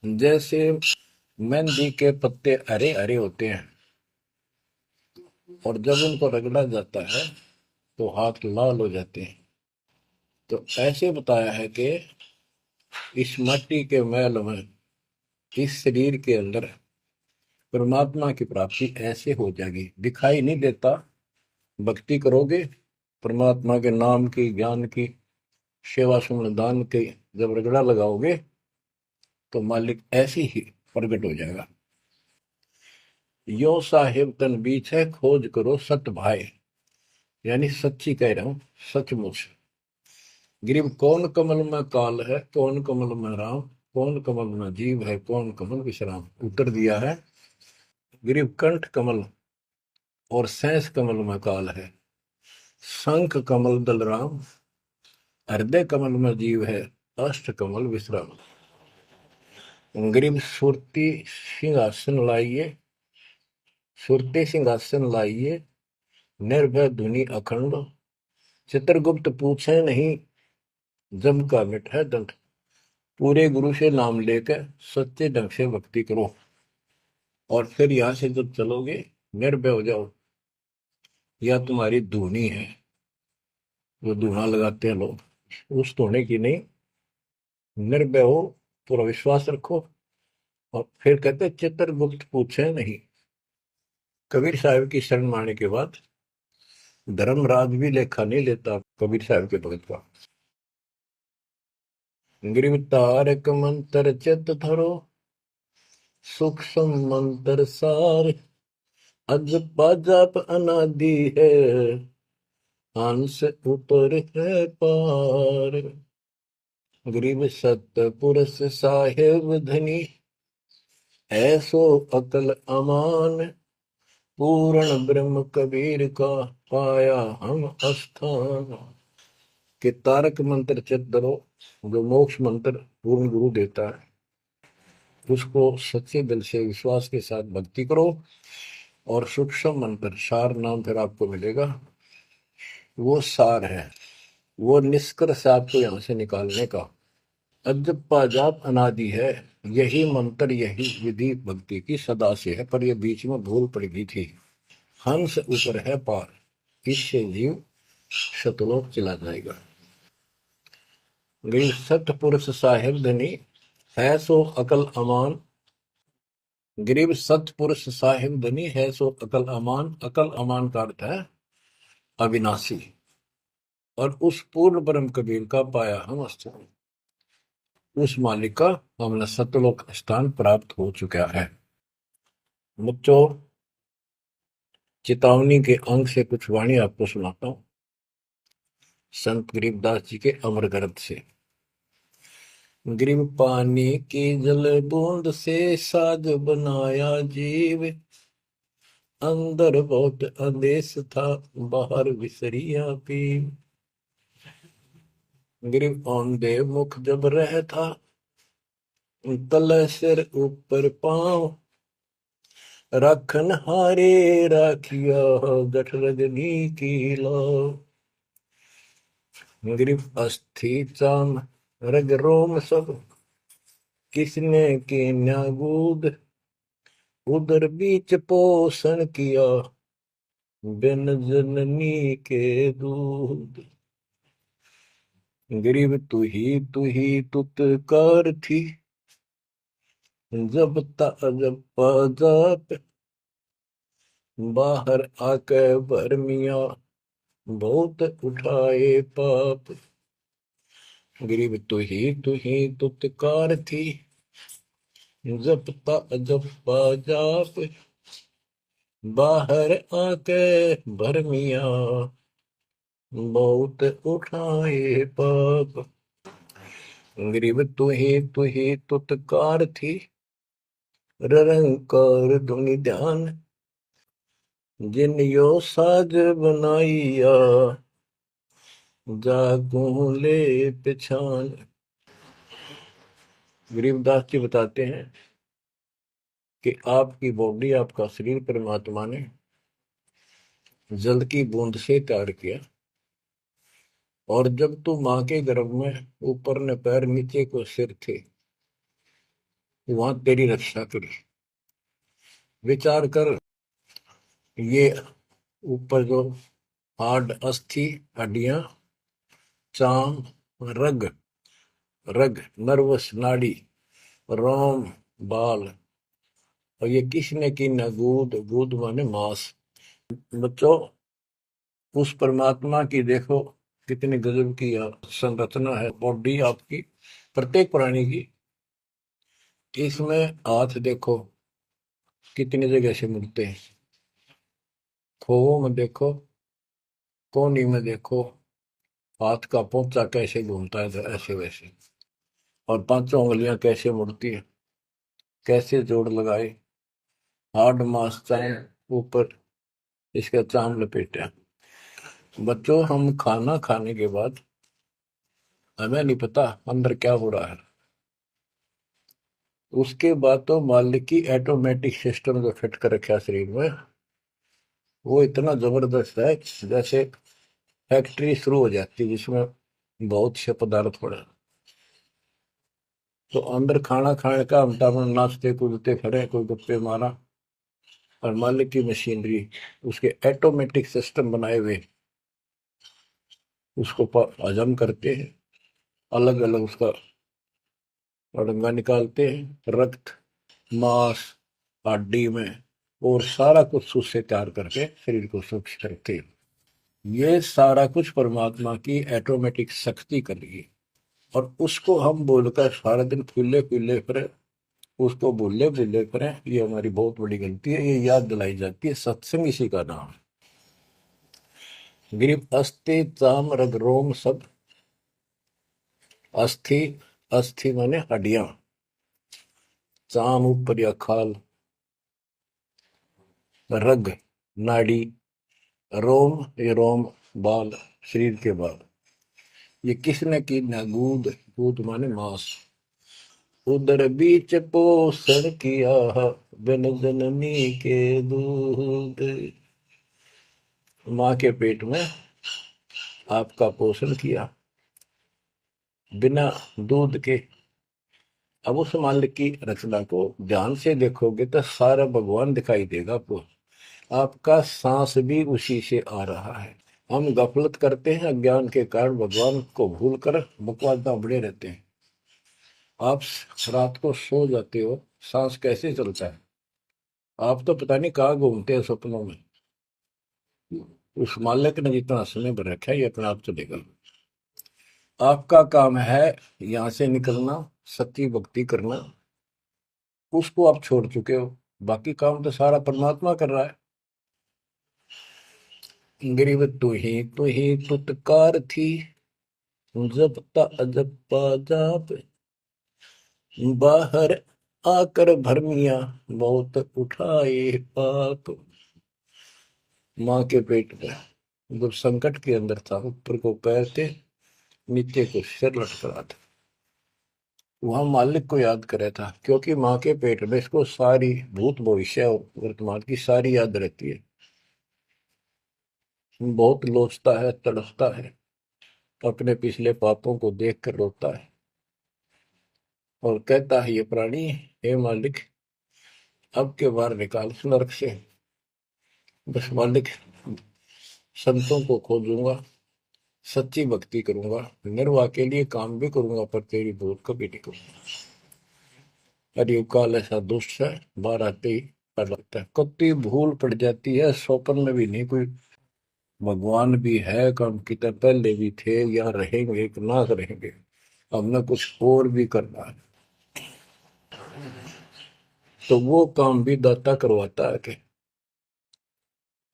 जैसे मेहंदी के पत्ते हरे हरे होते हैं, और जब उनको रगड़ा जाता है तो हाथ लाल हो जाते हैं, तो ऐसे बताया है कि इस माटी के मैल में, इस शरीर के अंदर परमात्मा की प्राप्ति ऐसे हो जाएगी, दिखाई नहीं देता। भक्ति करोगे, परमात्मा के नाम की, ज्ञान की, सेवा सुमन दान के जब रगड़ा लगाओगे, तो मालिक ऐसे ही प्रकट हो जाएगा। यो साहेब तन बीच है, खोज करो सत भाई, यानी सच्ची कह रहा हूं, सचमुच। गिरिव कौन कमल में काल है, कौन कमल में राम, कौन कमल में जीव है, कौन कमल विश्राम। उत्तर दिया है, गिरिव कंठ कमल और सैंस कमल में काल है, शंख कमल दल राम, हृदय कमल में जीव है, अष्ट कमल विश्राम। गिरिव सुरती सिंहासन लाइए, सुरते सिंहासन लाइए, निर्भय धुनि अखंड, चित्रगुप्त पूछे नहीं, जम का मिट है दंड। पूरे गुरु से नाम लेकर सच्चे ढंग से भक्ति करो, और फिर यहां से जब चलोगे, निर्भय हो जाओ। यह तुम्हारी धुनी है, वो धुना लगाते हैं लोग, उस धुने की नहीं, निर्भय हो, पूरा विश्वास रखो। और फिर कहते चित्रगुप्त पूछे नहीं। कबीर साहब की शरण माने के बाद धर्मराज भी लेखा नहीं लेता कबीर साहब के भगत का। गिरव तारक मंत्र चित धरो, सूक्ष्म मंत्र सार, अज पाजाप अनादि है, हंस ऊपर है पार। गरीब सत पुरुष साहेब धनी, ऐसो अकल अमान, पूर्ण ब्रह्म कबीर का, पाया हम स्थान। कि तारक मंत्र चित धरो, जो मोक्ष मंत्र पूर्ण गुरु देता है, उसको सच्चे दिल से विश्वास के साथ भक्ति करो। और सूक्ष्म मंत्र, सार नाम फिर आपको मिलेगा, वो सार है, वो निष्कर्ष आपको यहां से निकालने का। अजप्पा जाप अनादि है, यही मंत्र यही विधि भक्ति की सदा से है, पर ये बीच में भूल पड़ गई थी। हंस ऊपर है पार, इससे जीव शतलोक चला जाएगा। गई सतपुरुष साहिब धनी, है सो अकल अमान। गरीब सतपुरुष साहिब धनी, है सो अकल अमान। अकल अमान का अर्थ है अविनाशी। और उस पूर्ण ब्रह्म कबीर का पाया हम अस्तित्व, उस मालिक का हमने सतलोक स्थान प्राप्त हो चुका है। बच्चों, चेतावनी के अंक से कुछ वाणी आपको सुनाता हूं, संत गरीबदास जी के अमर ग्रंथ से। गरीब पानी की जल बूंद से साज बनाया जीव, अंदर बहुत अंदेश था, बाहर विसरिया पीव। गरीब औंधे मुख जब रह था, तले सिर ऊपर पांव, राखन हारे राखिया, जठ रजनी की लाओ। गरीब अस्थि चाम रग रोम सब, किसने की न्यागूद, उदर बीच पोषण किया, बिन जननी के दूध। गरीब तू ही तुतकार थी, जब जब जाप, बाहर आके भरमिया, बहुत उठाए पाप। गरीब तू ही तुतकार थी, जब जब जाप, बाहर आके भरमिया, बहुत उठाए पाप। गरीब तू ही तुतकार थी, निरंकार धुनि ध्यान, जिन यो साज बनाइया, जागू ले पिछान। गरीबदास जी बताते हैं कि आपकी बॉडी, आपका शरीर परमात्मा ने जल की बूंद से तैयार किया, और जब तू माँ के गर्भ में ऊपर ने पैर नीचे को सिर थे, वहां तेरी रक्षा करी। विचार कर, ये ऊपर जो हार्ड अस्थि हड्डियां, चाम रग, रग नर्वस नाड़ी, रोम बाल, और ये किसने की न गूद, गूद माने मांस। बच्चों, उस परमात्मा की देखो कितनी गजब की संरचना है बॉडी आपकी, प्रत्येक प्राणी की। इसमें हाथ देखो कितनी जगह से मिलते हैं, खोवों में देखो, कोहनी में देखो, हाथ का पोंचा कैसे घूमता है, ऐसे वैसे। और पांचों उंगलियां कैसे मुड़ती है, कैसे जोड़ लगाए, हार्ड मास चाम ऊपर, इसका चाम लपेटा। बच्चों, हम खाना खाने के बाद हमें नहीं पता अंदर क्या हो रहा है। उसके बाद तो मालिक की ऑटोमेटिक सिस्टम जो फिट कर रखा है शरीर में, वो इतना जबरदस्त है, जैसे फैक्ट्री शुरू हो जाती है जिसमें बहुत से पदार्थ पड़े। तो अंदर खाना खाने का हम नाचते कूदते खड़े, कोई गप्पे मारा, और मालिक की मशीनरी उसके ऑटोमेटिक सिस्टम बनाए हुए उसको हजम करते हैं, अलग अलग उसका अड़ंगा निकालते हैं, रक्त मांस हड्डी में, और सारा कुछ उससे तैयार करके शरीर को सुरक्षित रखते हैं। ये सारा कुछ परमात्मा की ऑटोमेटिक शक्ति कर रही है, और उसको हम बोलकर सारा दिन फूले फूले फिरे, उसको भूले भूले करें, ये हमारी बहुत बड़ी गलती है। ये याद दिलाई जाती है, सत्संग इसी का नाम है। गिरीब अस्थि चाम रग रोम सब, अस्थि, अस्थि माने हड्डियां, चाम ऊपर या खाल, रग नाड़ी, रोम ये रोम बाल, शरीर के बाल। ये किसने की ना गूद, गूद माने मांस, उदर बीच पोषण किया, बिन जननी के दूध। माँ के पेट में आपका पोषण किया, बिना दूध के अब उस मालिक की रचना को ध्यान से देखोगे तो सारा भगवान दिखाई देगा आपको। आपका सांस भी उसी से आ रहा है। हम गफलत करते हैं, अज्ञान के कारण भगवान को भूलकर बकवास बड़े रहते हैं। आप रात को सो जाते हो, सांस कैसे चलता है? आप तो पता नहीं कहाँ घूमते हैं सपनों में। उस मालिक ने जितना समय भर रखा है ये अपने आप चलेगा। आपका काम है यहाँ से निकलना, सच्ची भक्ति करना। उसको आप छोड़ चुके हो, बाकी काम तो सारा परमात्मा कर रहा है। गरीब तू ही तुतकार थी, जपता अजपा जाप, बाहर आकर भरमिया बहुत उठाए पाप। माँ के पेट में जब संकट के अंदर था, ऊपर को पैर थे, नीचे को सिर लटक रहा था, वहां मालिक को याद करे था, क्योंकि माँ के पेट में इसको सारी भूत भविष्य और वर्तमान की सारी याद रहती है। बहुत लोचता है, तड़पता है, अपने पिछले पापों को देख कर रोता है और कहता है, ये प्राणी, हे मालिक, अब के बार निकाल इस नरक से। बस मालिक, संतों को खोजूंगा, सच्ची भक्ति करूंगा, निर्वाह के लिए काम भी करूंगा, पर तेरी भूल कभी नहीं करूंगा। अरे काल ऐसा दुष्ट है, बाहर आते ही पर लगता है कत्ती भूल पड़ जाती है, स्वप्न में भी नहीं कोई भगवान भी है, काम की तरह पहले भी थे या रहेंगे कि ना रहेंगे, हमने कुछ और भी करना है। तो वो काम भी दाता करवाता है कि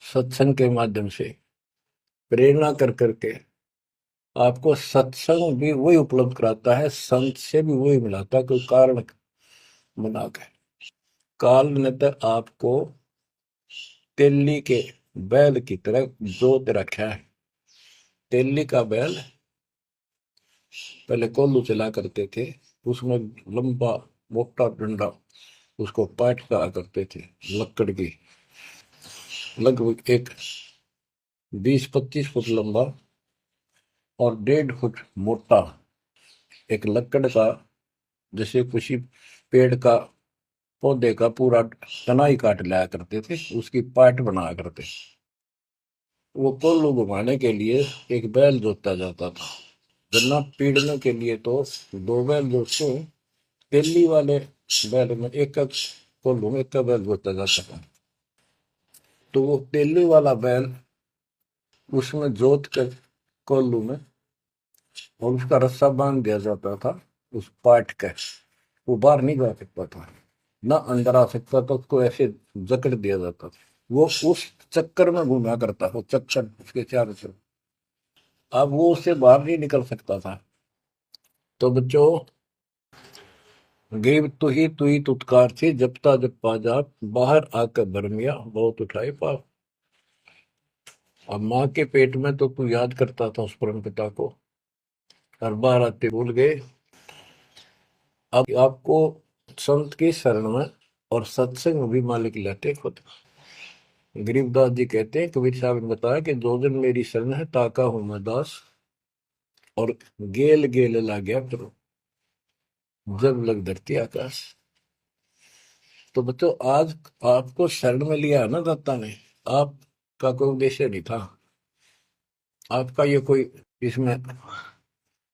सत्संग के माध्यम से प्रेरणा कर करके आपको सत्संग भी वही उपलब्ध कराता है, संत से भी वही मिलाता है, कोई कारण बना के। काल ने तो आपको तेली के बैल की तरह जोत रखा है। तेली का बैल पहले कोल्लू चला करते थे, उसमें लंबा मोटा डंडा, उसको पाट कहा करते थे, लकड़ की, लगभग एक 20-25 फुट लंबा और 1.5 फुट मोटा एक लकड़ का, जैसे किसी पेड़ का पौधे का पूरा तना ही काट लाया करते थे, उसकी पाट बनाया करते। वो कोल्लू घुमाने के लिए एक बैल जोता जाता था। गन्ना पीड़ने के लिए तो 2 बैल जोतते, तेली वाले बैल में एक कोल्लू में एक बैल जोता जाता था। तो वो तेली वाला बैल उसमें जोत कर कोल्लू में, और उसका रस्सा बांध दिया जाता था उस पाट का। वो बाहर नहीं जा सकता था, ना अंदर आ सकता था, उसको ऐसे जकड़ दिया जाता था। वो उस चक्कर में घूमा करता, वो चक्कर उसके चारों तरफ, अब वो उससे बाहर नहीं निकल सकता था। तो बच्चों, गरीब तू ही तुतकार थी, जपता जपा जाप, बाहर आकर भरमिया बहुत उठाए पाप। अब माँ के पेट में तो तू याद करता था उस परम पिता को, हर बार आते भूल गए। अब आपको संत की शरण में और सत्संग में भी मालिक लाते खुद। गरीबदास जी कहते हैं, कबीर साहब ने बताया कि दो दिन मेरी शरण है, ताका हूं मैं दास, और गेल गेल ला गया करो, जब लग धरती आकाश। तो बच्चों, आज आपको शरण में लिया है ना दत्ता ने, आपका कोई उद्देश्य नहीं था, आपका ये कोई इसमें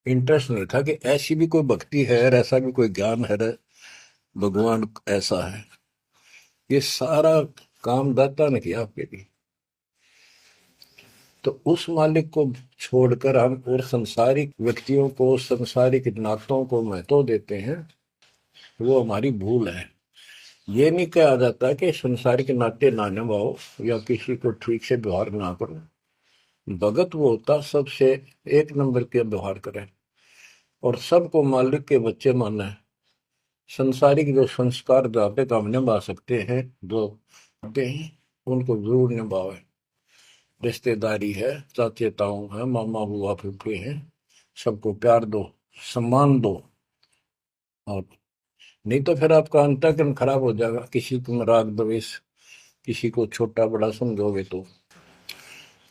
इंटरेस्ट नहीं था कि ऐसी भी कोई भक्ति है और ऐसा भी कोई ज्ञान है, भगवान ऐसा है। ये सारा काम दाता ने किया आपके लिए। तो उस मालिक को छोड़कर हम और संसारिक व्यक्तियों को, संसारिक नातों को महत्व देते हैं, वो हमारी भूल है। ये नहीं कहा जाता कि संसारिक नाते ना निभाओ या किसी को ठीक से व्यवहार ना करो। भगत वो होता सबसे एक नंबर के व्यवहार करे और सबको मालिक के बच्चे माना है। संसारिक जो संस्कार जहाँ पे काम निभा सकते हैं, जो आते हैं, उनको जरूर निभावे। रिश्तेदारी है, चाचे ताऊ है, मामा बुआ फूफे हैं, सबको प्यार दो, सम्मान दो। और नहीं तो फिर आपका अंतःकरण खराब हो जाएगा, किसी को राग द्वेष, किसी को छोटा बड़ा समझोगे तो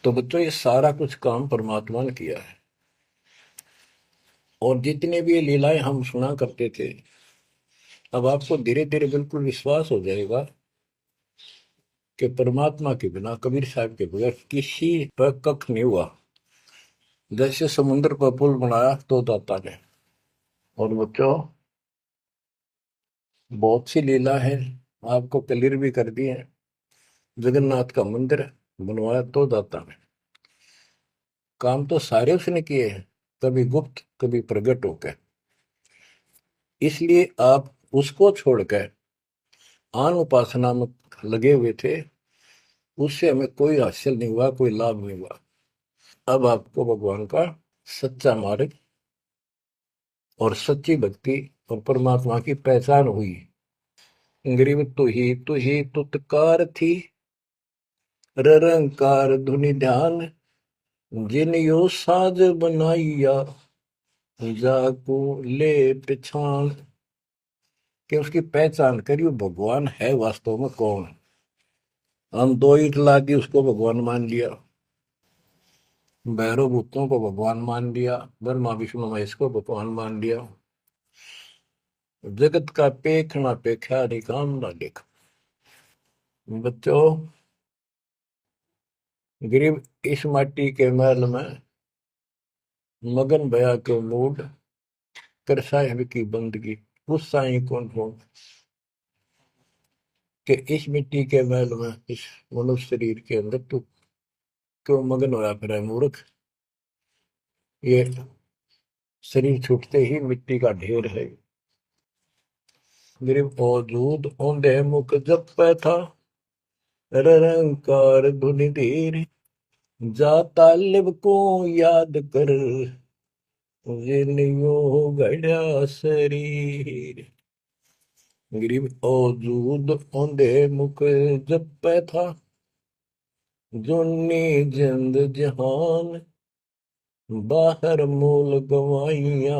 बच्चों, ये सारा कुछ काम परमात्मा ने किया है। और जितने भी ये लीलाएं हम सुना करते थे, अब आपको धीरे धीरे बिल्कुल विश्वास हो जाएगा कि परमात्मा के बिना, कबीर साहब के बगैर किसी पर कख नहीं हुआ। जैसे समुद्र पर पुल बनाया तो दाता ने। और बच्चों, बहुत सी लीला है, आपको क्लियर भी कर दी है। जगन्नाथ का मंदिर बनवाया तो दाता ने। काम तो सारे उसने किए हैं, कभी गुप्त कभी प्रकट होकर। इसलिए आप उसको छोड़कर आन उपासना में लगे हुए थे, उससे हमें कोई हासिल नहीं हुआ, कोई लाभ नहीं हुआ। अब आपको भगवान का सच्चा मार्ग और सच्ची भक्ति और परमात्मा की पहचान हुई। गरीब तू ही तुतकार थी, रंकार धुनि ध्यान, जिन यो साज बनाइया, जाको ले पहचान। कि उसकी पहचान करी, वो भगवान है वास्तव में कौन। हम दो ईंट ला दी, उसको भगवान मान लिया। भैरव भूतों को भगवान मान लिया, ब्रह्मा विष्णु महेश को भगवान मान लिया। जगत का पेखना पेखा नहीं, काम ना देखा। बच्चों, गरीब इस माटी के महल में मगन भया के मूड कर साहिब की बंदगी। उस साई कौन हो कि इस मिट्टी के महल में, इस मनुष्य शरीर के अंदर तू क्यों मगन होया फिर है मूर्ख। ये शरीर छूटते ही मिट्टी का ढेर है। गरीब औजूद औंधे मुख जप था, रंकार धुनि धीर, जा तालिब को याद कर, जिन्यो गढ़ा शरीर। गरीब औजूद औंधे मुख जप था, जुन्नी जिंद जहान, बाहर मूल गवाइया,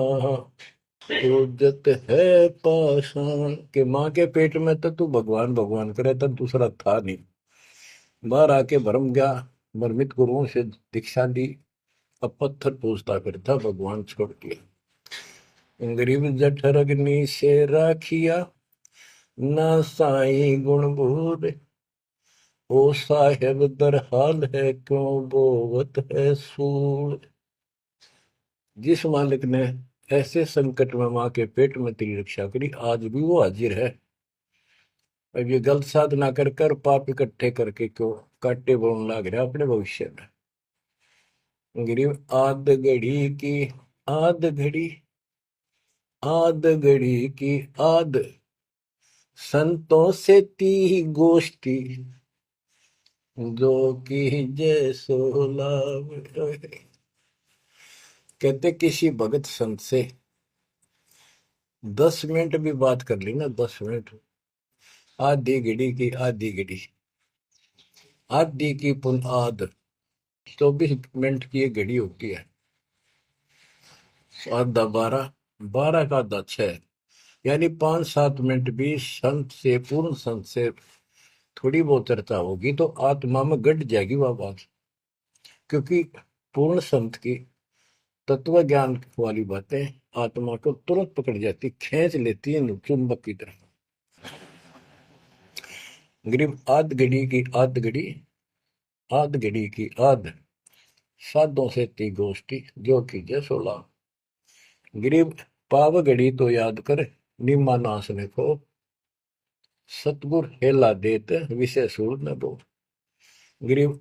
उजत है पाषाण। के माँ के पेट में तो तू भगवान भगवान करे, तब दूसरा था नहीं। बाहर आके भरम गया, भ्रमित गुरुओं से दीक्षा ली, अब पत्थर पूजता फिरता भगवान छोड़ के। गरीब जठर अग्नि से राखिया, ना साई गुण भूर, ओ साहेब दरहाल है क्यों बोवत है सूर। जिस मालिक ने ऐसे संकट में माँ के पेट में तेरी रक्षा करी, आज भी वो हाजिर है। अब ये गलत साधना कर कर पाप इकट्ठे करके क्यों काटे बोलने लग रहा अपने भविष्य में। गरीब आद घड़ी की आद घड़ी, आद घड़ी की आद, संतों से ती गोष्ठी, जो की जय सो लाभ। कहते किसी भगत संत से 10 मिनट भी बात कर ली ना, 10 मिनट, आधी घड़ी की आधी घड़ी, आधी की पुन आध, 24 मिनट की एक घड़ी होती है। आधा 12, 12 का आधा 6, यानी 5-7 मिनट भी संत से, पूर्ण संत से थोड़ी बहुत चर्चा होगी तो आत्मा में गट जाएगी वह बात। क्योंकि पूर्ण संत की तत्व ज्ञान वाली बातें आत्मा को तुरंत पकड़ जाती, खींच लेती है चुंबक की तरह। गरीब आध घड़ी की आध घड़ी, आध घड़ी की आध, साधों से ती गोष्ठी, जो कीजिए 16। गरीब पाव घड़ी तो याद कर, निम्मा नाश ने को, सतगुर हेला देत विषय सूर न दो। गरीब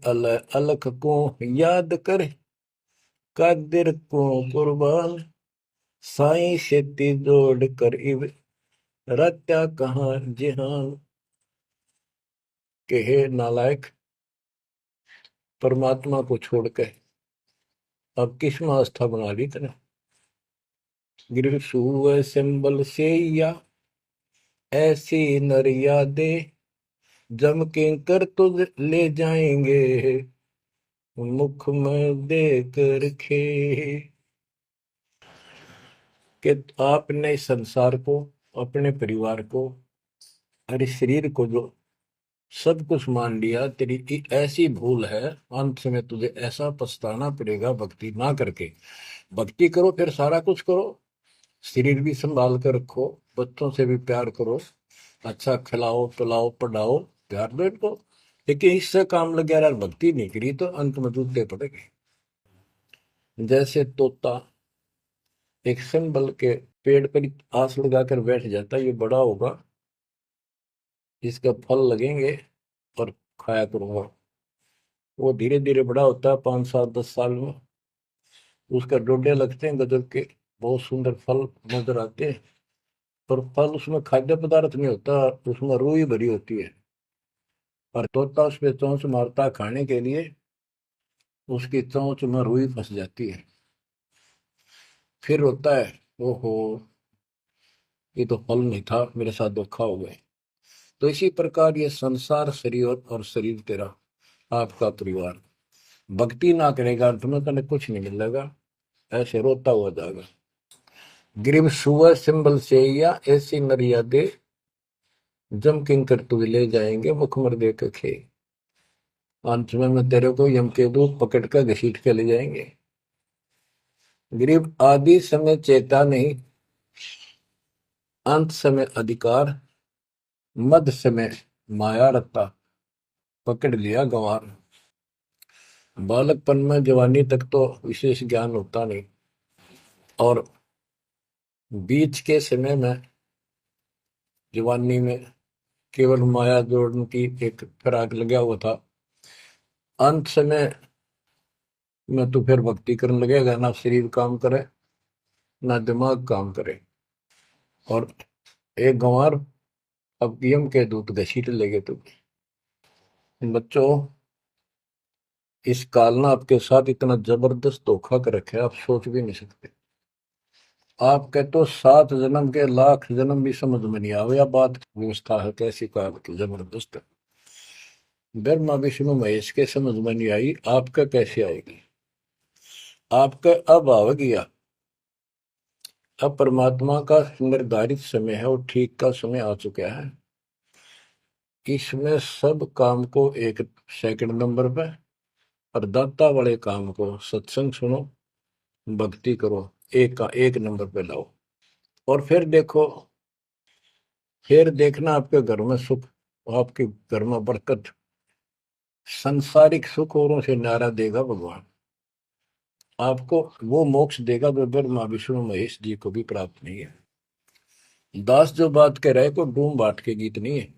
अलख को याद कर, कादिर को कुर्बान, साई शेती जोड़ कर इव, रत्या कहाँ जिहान। के हे नालायक, परमात्मा को छोड़ के अब किस में आस्था बना ली तेने। गिर सुव सिंबल से या ऐसी नरिया दे, जम के कर तुझ ले जाएंगे, मुख में देख रखे। कि आपने संसार को, अपने परिवार को, अरे शरीर को जो सब कुछ मान लिया, तेरी ऐसी भूल है, अंत में तुझे ऐसा पछताना पड़ेगा भक्ति ना करके। भक्ति करो फिर सारा कुछ करो, शरीर भी संभाल कर रखो, बच्चों से भी प्यार करो, अच्छा खिलाओ पिलाओ पढ़ाओ, प्यार दो इनको। लेकिन इससे काम लग गया यार, भक्ति नहीं करी तो अंत में जूते पड़ेंगे। जैसे तोता एक संभल के पेड़ पर आस लगाकर बैठ जाता है, ये बड़ा होगा, इसका फल लगेंगे और खाया करूंगा। वो धीरे धीरे बड़ा होता है, 5 7 10 साल में उसका डोडे लगते हैं गजब के, बहुत सुंदर फल नजर आते हैं। पर फल उसमें खाद्य पदार्थ नहीं होता, उसमें रूई भरी होती है। और तोता उस पे चोंच मारता है खाने के लिए, उसकी चोंच में रुई फंस जाती है। फिर होता है, ओहो, ये तो फल नहीं था, मेरे साथ धोखा हो गए। तो इसी प्रकार ये संसार शरीर और शरीर तेरा आपका परिवार, भक्ति ना करेगा तुम्हें कने कुछ नहीं मिलेगा, ऐसे रोता हुआ जाएगा। गिरिव सुअ सिंबल से या ऐसी मर्यादे, जम किंकर तु ले जाएंगे मुखमर दे के खे। अंत में तेरे को यम के दूत पकड़ कर घसीट के ले जाएंगे। गिरिव आदि समय चेता नहीं, अंत समय अधिकार, मध्य समय माया रत्ता, पकड़ लिया गंवार। बालकपन में जवानी तक तो विशेष ज्ञान होता नहीं, और बीच के समय में जवानी में केवल माया जोड़ने की एक फिराक लगा हुआ था। अंत समय में तो फिर भक्ति करने लगेगा, ना शरीर काम करे ना दिमाग काम करे। और एक गंवार अब यम के दूत घसीट लेगे तुम्हें। बच्चों, इस काल ने आपके साथ इतना जबरदस्त धोखा कर रखा है, आप सोच भी नहीं सकते। आपके तो 7 जन्म के लाख जन्म भी समझ में नहीं आवे, या बात व्यवस्था है कैसी काल की जबरदस्त है। ब्रह्मा विष्णु महेश के समझ में नहीं आई, आपका कैसे आएगी। आपका अब आ गया, अब परमात्मा का निर्धारित समय है और ठीक का समय आ चुका है। इसमें सब काम को एक सेकंड नंबर पे, और दाता वाले काम को सत्संग सुनो, भक्ति करो, एक का एक नंबर पे लाओ। और फिर देखो, फिर देखना आपके घर में सुख, आपके घर में बरकत, संसारिक सुख औरों से न्यारा देगा भगवान। आपको वो मोक्ष देगा जो ब्रह्मा विष्णु महेश जी को भी प्राप्त नहीं है। दास जो बात कह रहा है, को डूम बाट के गीत नहीं है,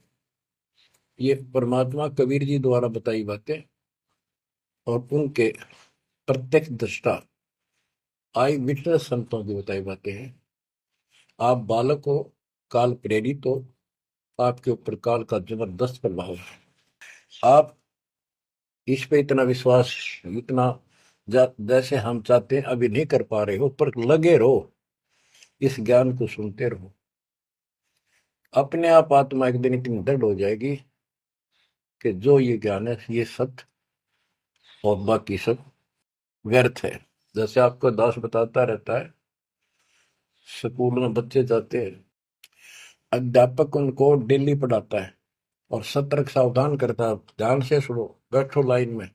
ये परमात्मा कबीर जी द्वारा बताई बातें और उनके प्रत्यक्ष दृष्टा आई विटनेस संतों की बताई बातें हैं। आप बालक हो, काल प्रेरित हो, आपके ऊपर काल का जबरदस्त प्रभाव है। आप इस पे इतना विश्वास, इतना जैसे हम चाहते हैं अभी नहीं कर पा रहे हो, पर लगे रहो, इस ज्ञान को सुनते रहो। अपने आप आत्मा एक दिन इतनी दृढ़ हो जाएगी कि जो ये ज्ञान है ये सत्य, और बाकी सब व्यर्थ है। जैसे आपको दास बताता रहता है, स्कूल में बच्चे जाते हैं, अध्यापक उनको डेली पढ़ाता है और सतर्क सावधान करता है, ध्यान से सुनो, बैठो लाइन में,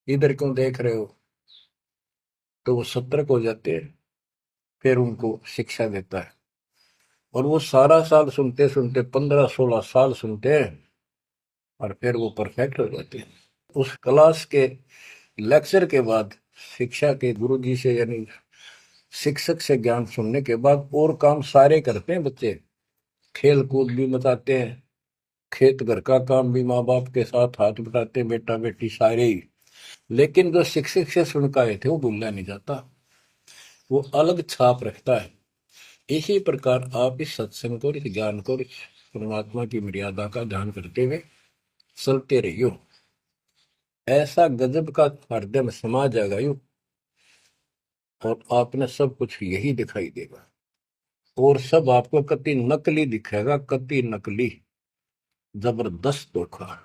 इधर क्यों देख रहे हो। तो वो सतर्क हो जाते हैं, फिर उनको शिक्षा देता है। और वो सारा साल सुनते सुनते, 15 16 साल सुनते हैं, और फिर वो परफेक्ट हो जाते हैं। उस क्लास के लेक्चर के बाद, शिक्षा के गुरु जी से यानी शिक्षक से ज्ञान सुनने के बाद और काम सारे करते हैं बच्चे, खेल कूद भी मचाते हैं, खेत घर का काम भी माँ बाप के साथ हाथ बटाते हैं, बेटा बेटी सारे ही। लेकिन जो शिक्षक से सुन के आए थे वो भूलना नहीं जाता, वो अलग छाप रखता है। इसी प्रकार आप इस सत्संग को, इस ज्ञान को, इस परमात्मा की मर्यादा का ध्यान करते हुए चलते रहियो। ऐसा गजब का हृदय में समा जाएगा यू, और आपने सब कुछ यही दिखाई देगा, और सब आपको कति नकली दिखेगा, कति नकली, जबरदस्त धोखा।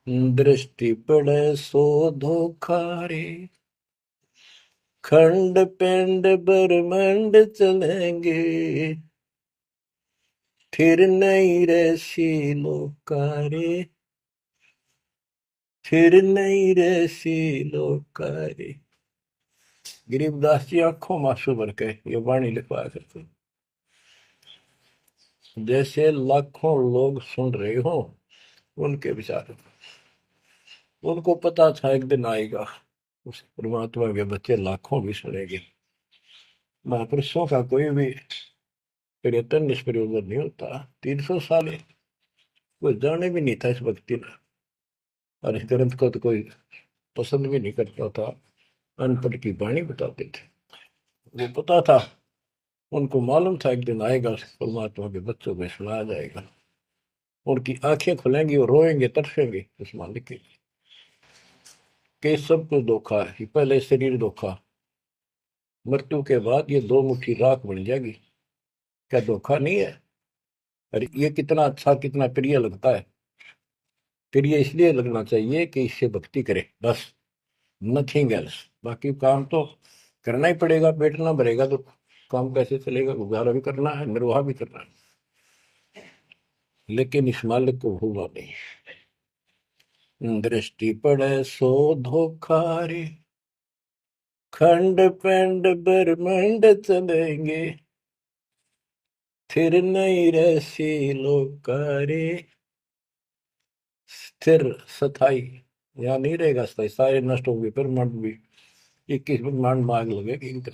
दृष्टि पड़े सो धोखा रे, खंड पिंड ब्रह्मांड चलेंगे, फिर नहीं रसी लोकारे, फिर नहीं रसी लोकारे। गरीबदास जी आंखों मासू भर के ये वाणी लिखवाया करते, जैसे लाखों लोग सुन रहे हो उनके विचार। उनको पता था एक दिन आएगा उस परमात्मा के बच्चे लाखों भी सुनेंगे। महापुरुषों का कोई भी प्रयत्न निष्प्रयोजन नहीं होता। 300 साल कोई जाने भी नहीं था इस भक्ति में, और इस ग्रंथ को तो कोई पसंद भी नहीं करता था। अनपढ़ की वाणी बताते थे। वो पता था, उनको मालूम था एक दिन आएगा परमात्मा के बच्चों को सुनाया जाएगा। उनकी आंखें खुलेंगी और रोएंगे तरसेंगे उस मालिक के लिए कि सब कुछ धोखा है। पहले शरीर धोखा, मृत्यु के बाद ये दो मुट्ठी राख बन जाएगी। क्या धोखा नहीं है? अरे ये कितना अच्छा कितना प्रिय लगता है। प्रिय इसलिए लगना चाहिए कि इससे भक्ति करे, बस, नथिंग एल्स। बाकी काम तो करना ही पड़ेगा, पेट ना भरेगा तो काम कैसे चलेगा? गुजारा भी करना है, निर्वाह भी करना है, लेकिन इस मालिक को भूलना नहीं। दृष्टि पड़े सो धोखा रे, खंड पेंड ब्रह्मंड चलेंगे, फिर नहीं रहसी लोकारे। स्थिर स्थाई यहाँ नहीं रहेगा, स्थाई सारे नष्ट होंगे, ब्रह्मांड भी 21 ब्रह्मांड में आग लगेगी इनका।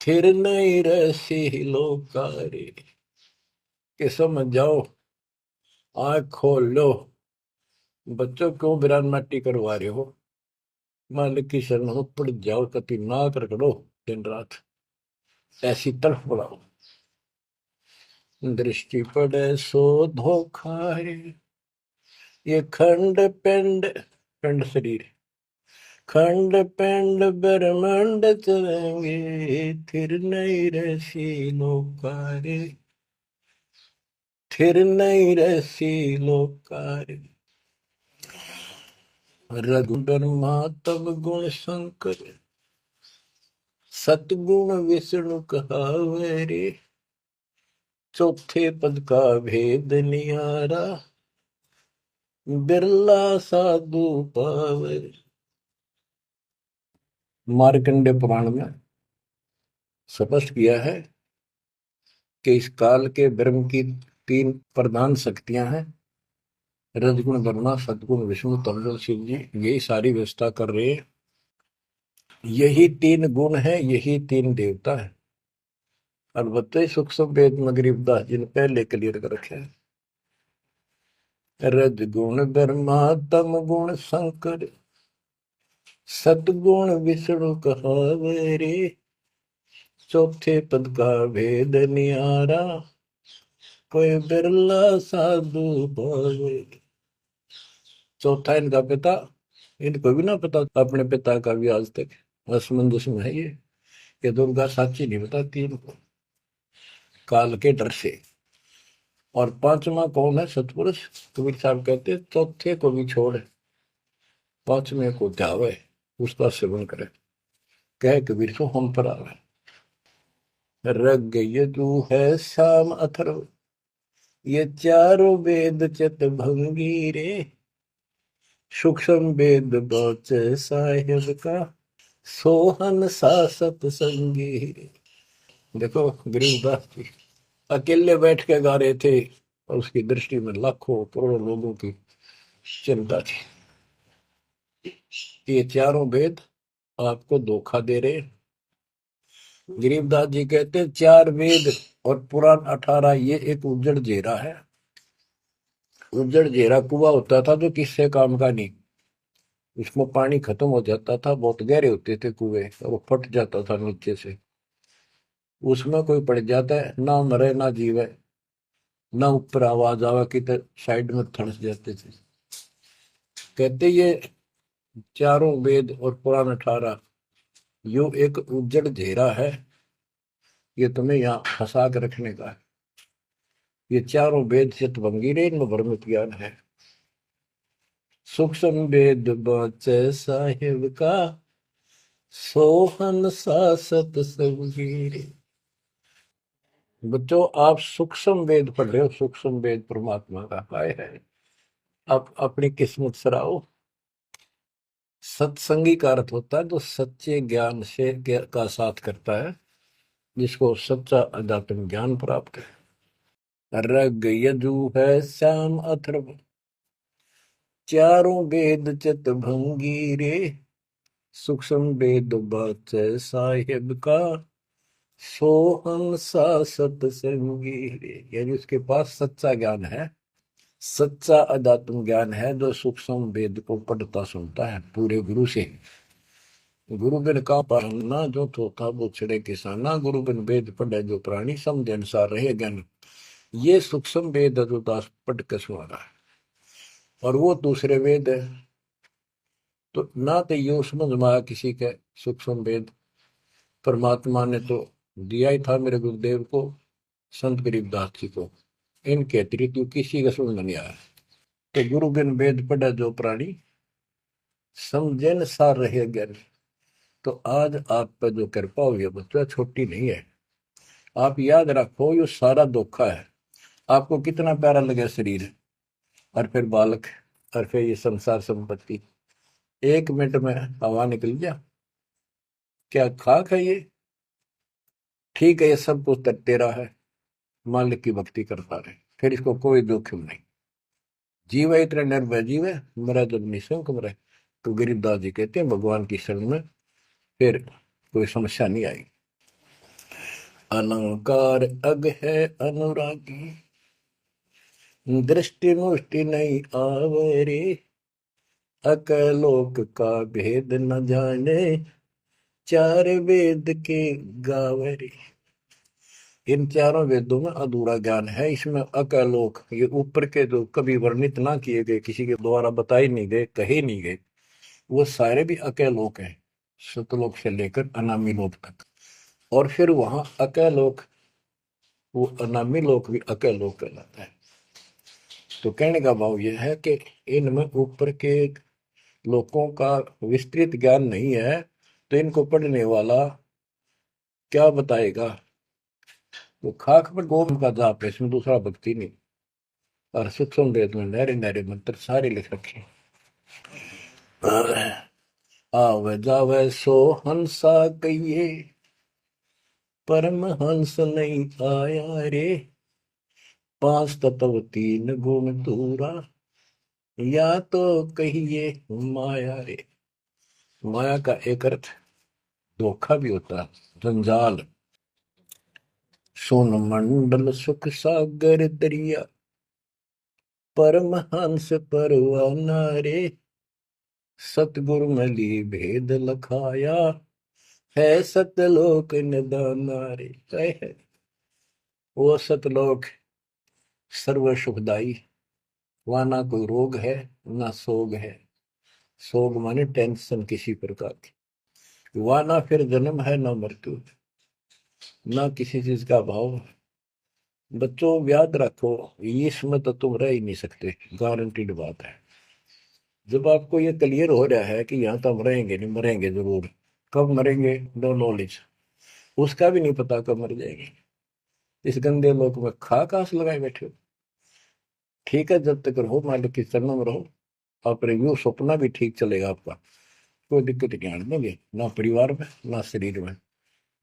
फिर नहीं रहसी लोकारे, कि समझ जाओ, आँख खोल लो। बच्चों क्यों बिरान माटी करवा रहे हो? मालिक की शरण में पड़ जाओ, कति नाक रगड़ो दिन रात, ऐसी तड़फ बढ़ाओ। दृष्टि पड़े सो धोखा रे, ये खंड पिंड, पिंड शरीर, खंड पिंड ब्रह्मांड चलेंगे, फिर नहीं रहसी लोकारे, फिर नहीं रहसी लोकारे। रघुबरमा तब गुण शंकर, सतगुण विष्णु कहावे रे, चौथे पद का भेद निहारा, बिरला साधु पावे। मार्कंडे पुराण में स्पष्ट किया है कि इस काल के ब्रह्म की 3 प्रधान शक्तियां हैं, रजगुण ब्रह्मा, सदगुण विष्णु, तमगुण शिव जी। यही सारी व्यवस्था कर रहे हैं। यही 3 गुण है, यही 3 देवता है। और बताइए सूक्ष्म वेद में गरीबदास जी ने पहले क्लियर कर रखे हैं। रजगुण ब्रह्मा तम गुण शंकर, सतगुण विष्णु कहावे रे, चौथे पद का भेद निहारा, कोई बिरला साधु पावे। चौथा इनका पिता, इनको भी ना पता अपने पिता का भी आज तक असमंजस में है ये दुर्गा साची नहीं बताती इनको, काल के डर से। और 5वां कौन है? सतपुरुष। कबीर साहब कहते चौथे को भी छोड़, 5वें को ध्यावे, उसका सेवन करे, कह कबीर सो हम पर आवे। रग यजु है श्याम अथर्व, ये चारों वेद चित भंगी रे, सूक्ष्म वेद बौच साहिब का, सोहन सा सतसंगी रे। देखो गरीबदास जी अकेले बैठ के गा रहे थे, और उसकी दृष्टि में लाखों करोड़ों लोगों की चिंता थी। ये चारों वेद आपको धोखा दे रहे। गरीबदास जी कहते हैं 4 वेद और पुराण 18, ये एक उज्जड़ जेरा है। उज्जड़ जेरा कुआं होता था जो किससे काम का नहीं, इसमें पानी खत्म हो जाता था, बहुत गहरे होते थे कुएं, और वो फट जाता था नीचे से। उसमें कोई पड़ जाता है, ना मरे ना जीवे, ना ऊपर आवाज आवा की तो साइड में थड़स जाते थे। कहते ये चारों वेद और पुराण 18 यो एक उज्जड़ घेरा है, ये तुम्हें यहाँ फंसा कर रखने का है। ये चारों वेद चितभंगी रे, इनमें भ्रमित ज्ञान है। सूक्ष्म वेद बचे साहिब का, सोहन सा सतसंगी रे। बच्चों आप सूक्ष्म वेद पढ़ रहे हो, सूक्ष्म वेद परमात्मा का काय है। आप अपनी किस्मत सराओ। सत्संगी का अर्थ होता है जो सच्चे ज्ञान से का साथ करता है, जिसको सच्चा अध्यात्म ज्ञान प्राप्त है। रग यजु है श्याम अथर्व, चारों वेद चित भंगी रे, सूक्ष्म वेद बात साहिब का, सोहम सा सत्संगी रे। यानी उसके पास सच्चा ज्ञान है, सच्चा अध्यात्म ज्ञान है, जो सूक्ष्म वेद को पढ़ता सुनता है पूरे गुरु से। गुरु बिन का पढ़ना जो थोथा वो छिड़े किसाना, गुरु बिन वेद पढ़े जो प्राणी, समझ अनुसार रहे ज्ञान। ये सूक्ष्म वेद है जो दास पढ़ के सुना रहा है, और वो दूसरे वेद है। तो ना तो ये समझ में आया किसी के सूक्ष्म वेद, परमात्मा ने तो दिया ही था मेरे गुरुदेव को, संत गरीबदास जी को, इनके अतिरिक्त किसी का समझ में नहीं आया। तो गुरु बिन वेद पढ़े जो प्राणी, समझन सार रहे ज्ञान। तो आज आप पर जो कृपा हुई है बच्चा, छोटी नहीं है। आप याद रखो ये सारा धोखा है। आपको कितना प्यारा लगे शरीर, और फिर बालक, और फिर ये संसार संपत्ति, 1 मिनट में हवा निकल गया। क्या खाक है ये? ठीक है, ये सब कुछ तेरा है, मालिक की भक्ति करता रहे, फिर इसको कोई जोखिम नहीं। जीव है इतने निर्भय जीव है, मेरा जब निशंक मरे। तो गरीबदास जी कहते हैं भगवान की शरण में फिर कोई समस्या नहीं आई। अलंकार अग है अनुरागी, दृष्टि मुष्टि नहीं आवरे, अकलोक का भेद न जाने, चार वेद के गावरे। इन चारों वेदों में अधूरा ज्ञान है, इसमें अकलोक, ये ऊपर के जो कभी वर्णित ना किए गए, किसी के द्वारा बताए नहीं गए, कहे नहीं गए, वो सारे भी अकलोक हैं, सतलोक से लेकर अनामी लोक तक। और फिर वहां अकलोक, वो अनामी लोक भी अकलोक कहलाता है। तो कहने का भाव यह है कि इनमें ऊपर के लोगों का विस्तृत ज्ञान नहीं है, तो इनको पढ़ने वाला क्या बताएगा? वो खाक पर गोम का जाप है, इसमें दूसरा भक्ति नहीं। और सूक्ष्म वेद में नहरे नहरे मंत्र सारे लिख रखे हैं। आवे जावे सो हंसा कहिए, परम हंस नहीं आया रे, पांच तत्व तीन गुण दूरा, या तो कहिए माया रे। माया का एक अर्थ धोखा भी होता है, जंजाल। सोन मंडल सुख सागर दरिया, परमहंस परवाना रे, सतगुरु मली भेद लखाया, है सतलोक निदाना रे। है वो सतलोक सर्व सुखदाई, वहां ना कोई रोग है ना सोग है। सोग माने टेंशन किसी प्रकार की, वहां ना फिर जन्म है ना मृत्यु, ना किसी चीज का भाव। बच्चों याद रखो, इसमें तो तुम रह ही नहीं सकते, गारंटीड बात है। जब आपको ये क्लियर हो रहा है कि यहाँ तो हम रहेंगे नहीं, मरेंगे जरूर, कब मरेंगे नो नॉलेज, उसका भी नहीं पता कब मर जाएंगे, इस गंदे लोक में खा कास लगाए बैठे हो। ठीक है, जब तक रहो मालिक की चरणों में रहो, और यू सपना भी ठीक चलेगा आपका, कोई दिक्कत नहीं आने देंगे, ना परिवार में ना शरीर में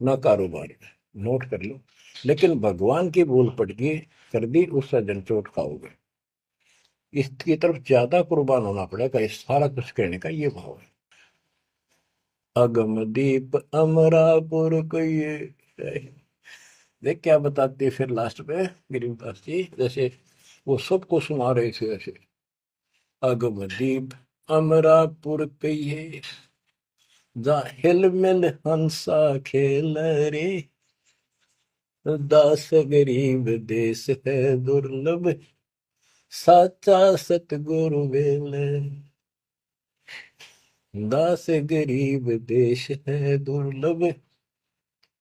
ना कारोबार में। नोट कर लो। लेकिन भगवान की भूल पड़ गई, कर दी, उससे जनचोट खाओगे। इसकी तरफ ज्यादा कुर्बान होना पड़ेगा, इस सारा कुछ कहने का ये भाव है। अगम दीप अमरापुर को ये देख क्या बताते फिर लास्ट में गिरिदास जी, जैसे वो सबको सुना रहे थे ऐसे। अगम दीप अमरापुर कहिए, जा हिल मिल हंसा खेल रे, दास गरीब देश है दुर्लभ, साचा सतगुरु वेल। दास गरीब देश है दुर्लभ,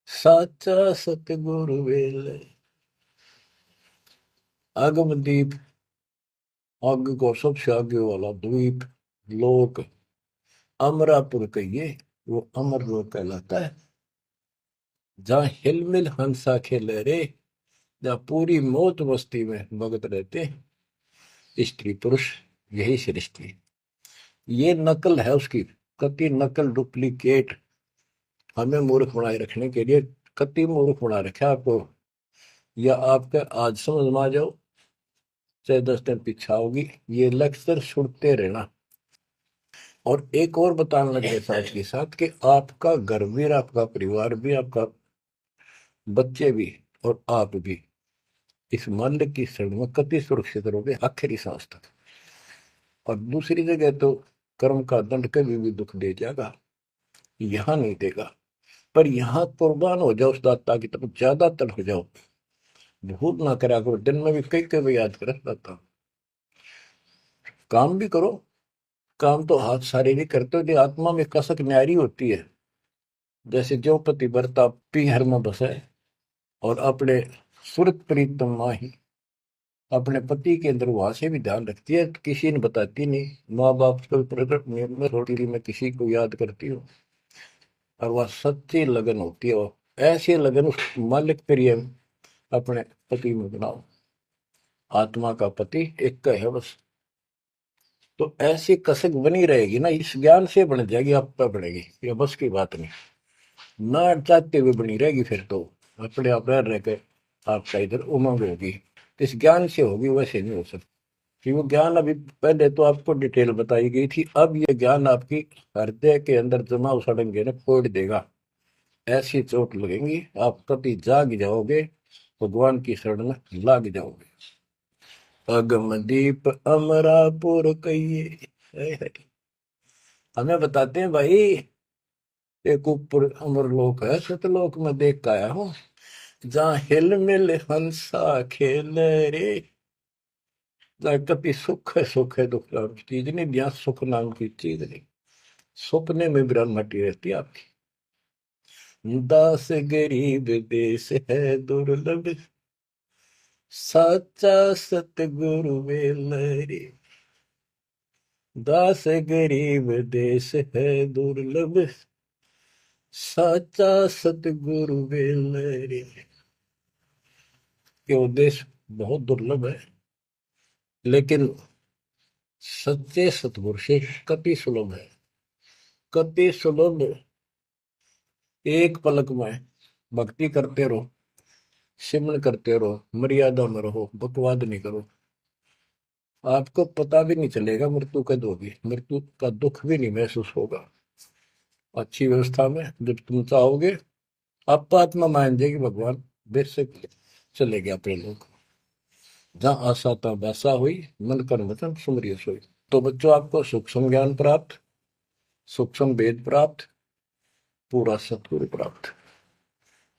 साचा सतगुरु वेल। आगम दीप, आग को सबसे आगे वाला द्वीप, लोक, अमरापुर कहिए, वो अमर लोक कहलाता है, जहाँ हिलमिल हंसा खेले रे, जहाँ पूरी मौज मस्ती में भगत रहते स्त्री पुरुष, यही सृष्टि। ये नकल है उसकी, कति नकल डुप्लीकेट हमें मूर्ख बनाए रखने के लिए कति मूर्ख बना रखा आपको। या आपका आज समझ में आ जाओ चाहे 10 दिन पीछा होगी, ये लेक्चर सुनते रहना। और एक और बताने लगे साथ के साथ कि आपका घर भी, आपका परिवार भी, आपका बच्चे भी और आप भी इस माल्य की शरण में कति सुरक्षित रहोगे आखिरी सांस तक। और दूसरी जगह तो कर्म का दंड कभी भी दुख दे जाएगा, यहां नहीं देगा। पर यहां कुर्बान हो जाओ उस दाता की तरफ, ज्यादा तड़प जाओ, भूल ना करा करो। दिन में भी कई कई याद कर दाता। काम भी करो, काम तो हाथ शारीरिक करते हो, जो आत्मा में कसक न्यारी होती है। जैसे जो पति भरता पीहर में बसे और अपने सुरत प्रीतम माही, अपने पति के अंदर वहां से भी ध्यान रखती है, तो किसी ने बताती नहीं। माँ बाप को प्रकट नियम में थोड़ी मैं किसी को याद करती हूँ, और वह सच्ची लगन होती है। वो ऐसी लगन उस मालिक प्रिय अपने पति में बनाओ। आत्मा का पति एक का है बस। तो ऐसी कसक बनी रहेगी ना, इस ज्ञान से बन जाएगी, आप पे बढ़ेगी, ये बस की बात नहीं। ना चाहते हुए बनी रहेगी, फिर तो अपने आप रह के आपका इधर उमंग होगी। इस ज्ञान से होगी, वैसे नहीं हो सकती। कि वो ज्ञान अभी पहले तो आपको डिटेल बताई गई थी, अब ये ज्ञान आपकी हृदय के अंदर जमा उछाड़ेंगे ना, फोड़ देगा। ऐसी चोट लगेंगी, आप कभी जाग जाओगे, भगवान की शरण में लाग जाओगे। अगम दीप अमरापुर कहिए। हमें बताते हैं भाई, एक ऊपर अमर लोक है, सतलोक में देख के आया हूँ, जहाँ हिल मिल हंसा खेल रे। जहाँ कभी सुख है दुख नाम की चीज नहीं, यहाँ सुख नाम की चीज नहीं। सपने में ब्रह्मटी रहती है आपकी। दास गरीब देश है दुर्लभ, साचा सतगुरु वेलरे। दास गरीब देश है दुर्लभ, साचा सतगुरु वेलरे। ये उद्देश्य बहुत दुर्लभ है, लेकिन सच्चे सतगुरु से कति सुलभ है, कति सुलभ। एक पलक में भक्ति करते रहो, सिमरन करते रहो, मर्यादा में रहो, बकवाद नहीं करो। आपको पता भी नहीं चलेगा मृत्यु कब होगी, मृत्यु का दुख भी नहीं महसूस होगा। अच्छी व्यवस्था में जब तुम चाहोगे, आप आत्मा मान जाएगी, भगवान बेशक चले गए अपने लोग। जहाँ आशा था वैसा हुई, मन कर वचन सुमरिय सोई। तो बच्चों, आपको सूक्ष्म ज्ञान प्राप्त, सूक्ष्म वेद प्राप्त, पूरा सतगुरु प्राप्त।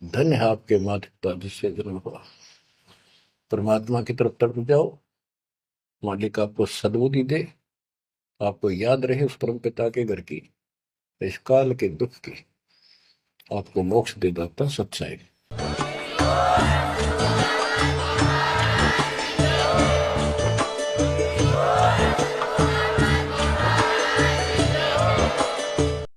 धन्य है आपके माता पिता जिससे जन्म हुआ। परमात्मा की तरफ तड़प जाओ, मालिक आपको सद्बुद्धि दे, आपको याद रहे उस परम पिता के घर की, इस काल के दुख की, आपको मोक्ष दे दाता सच्चाई।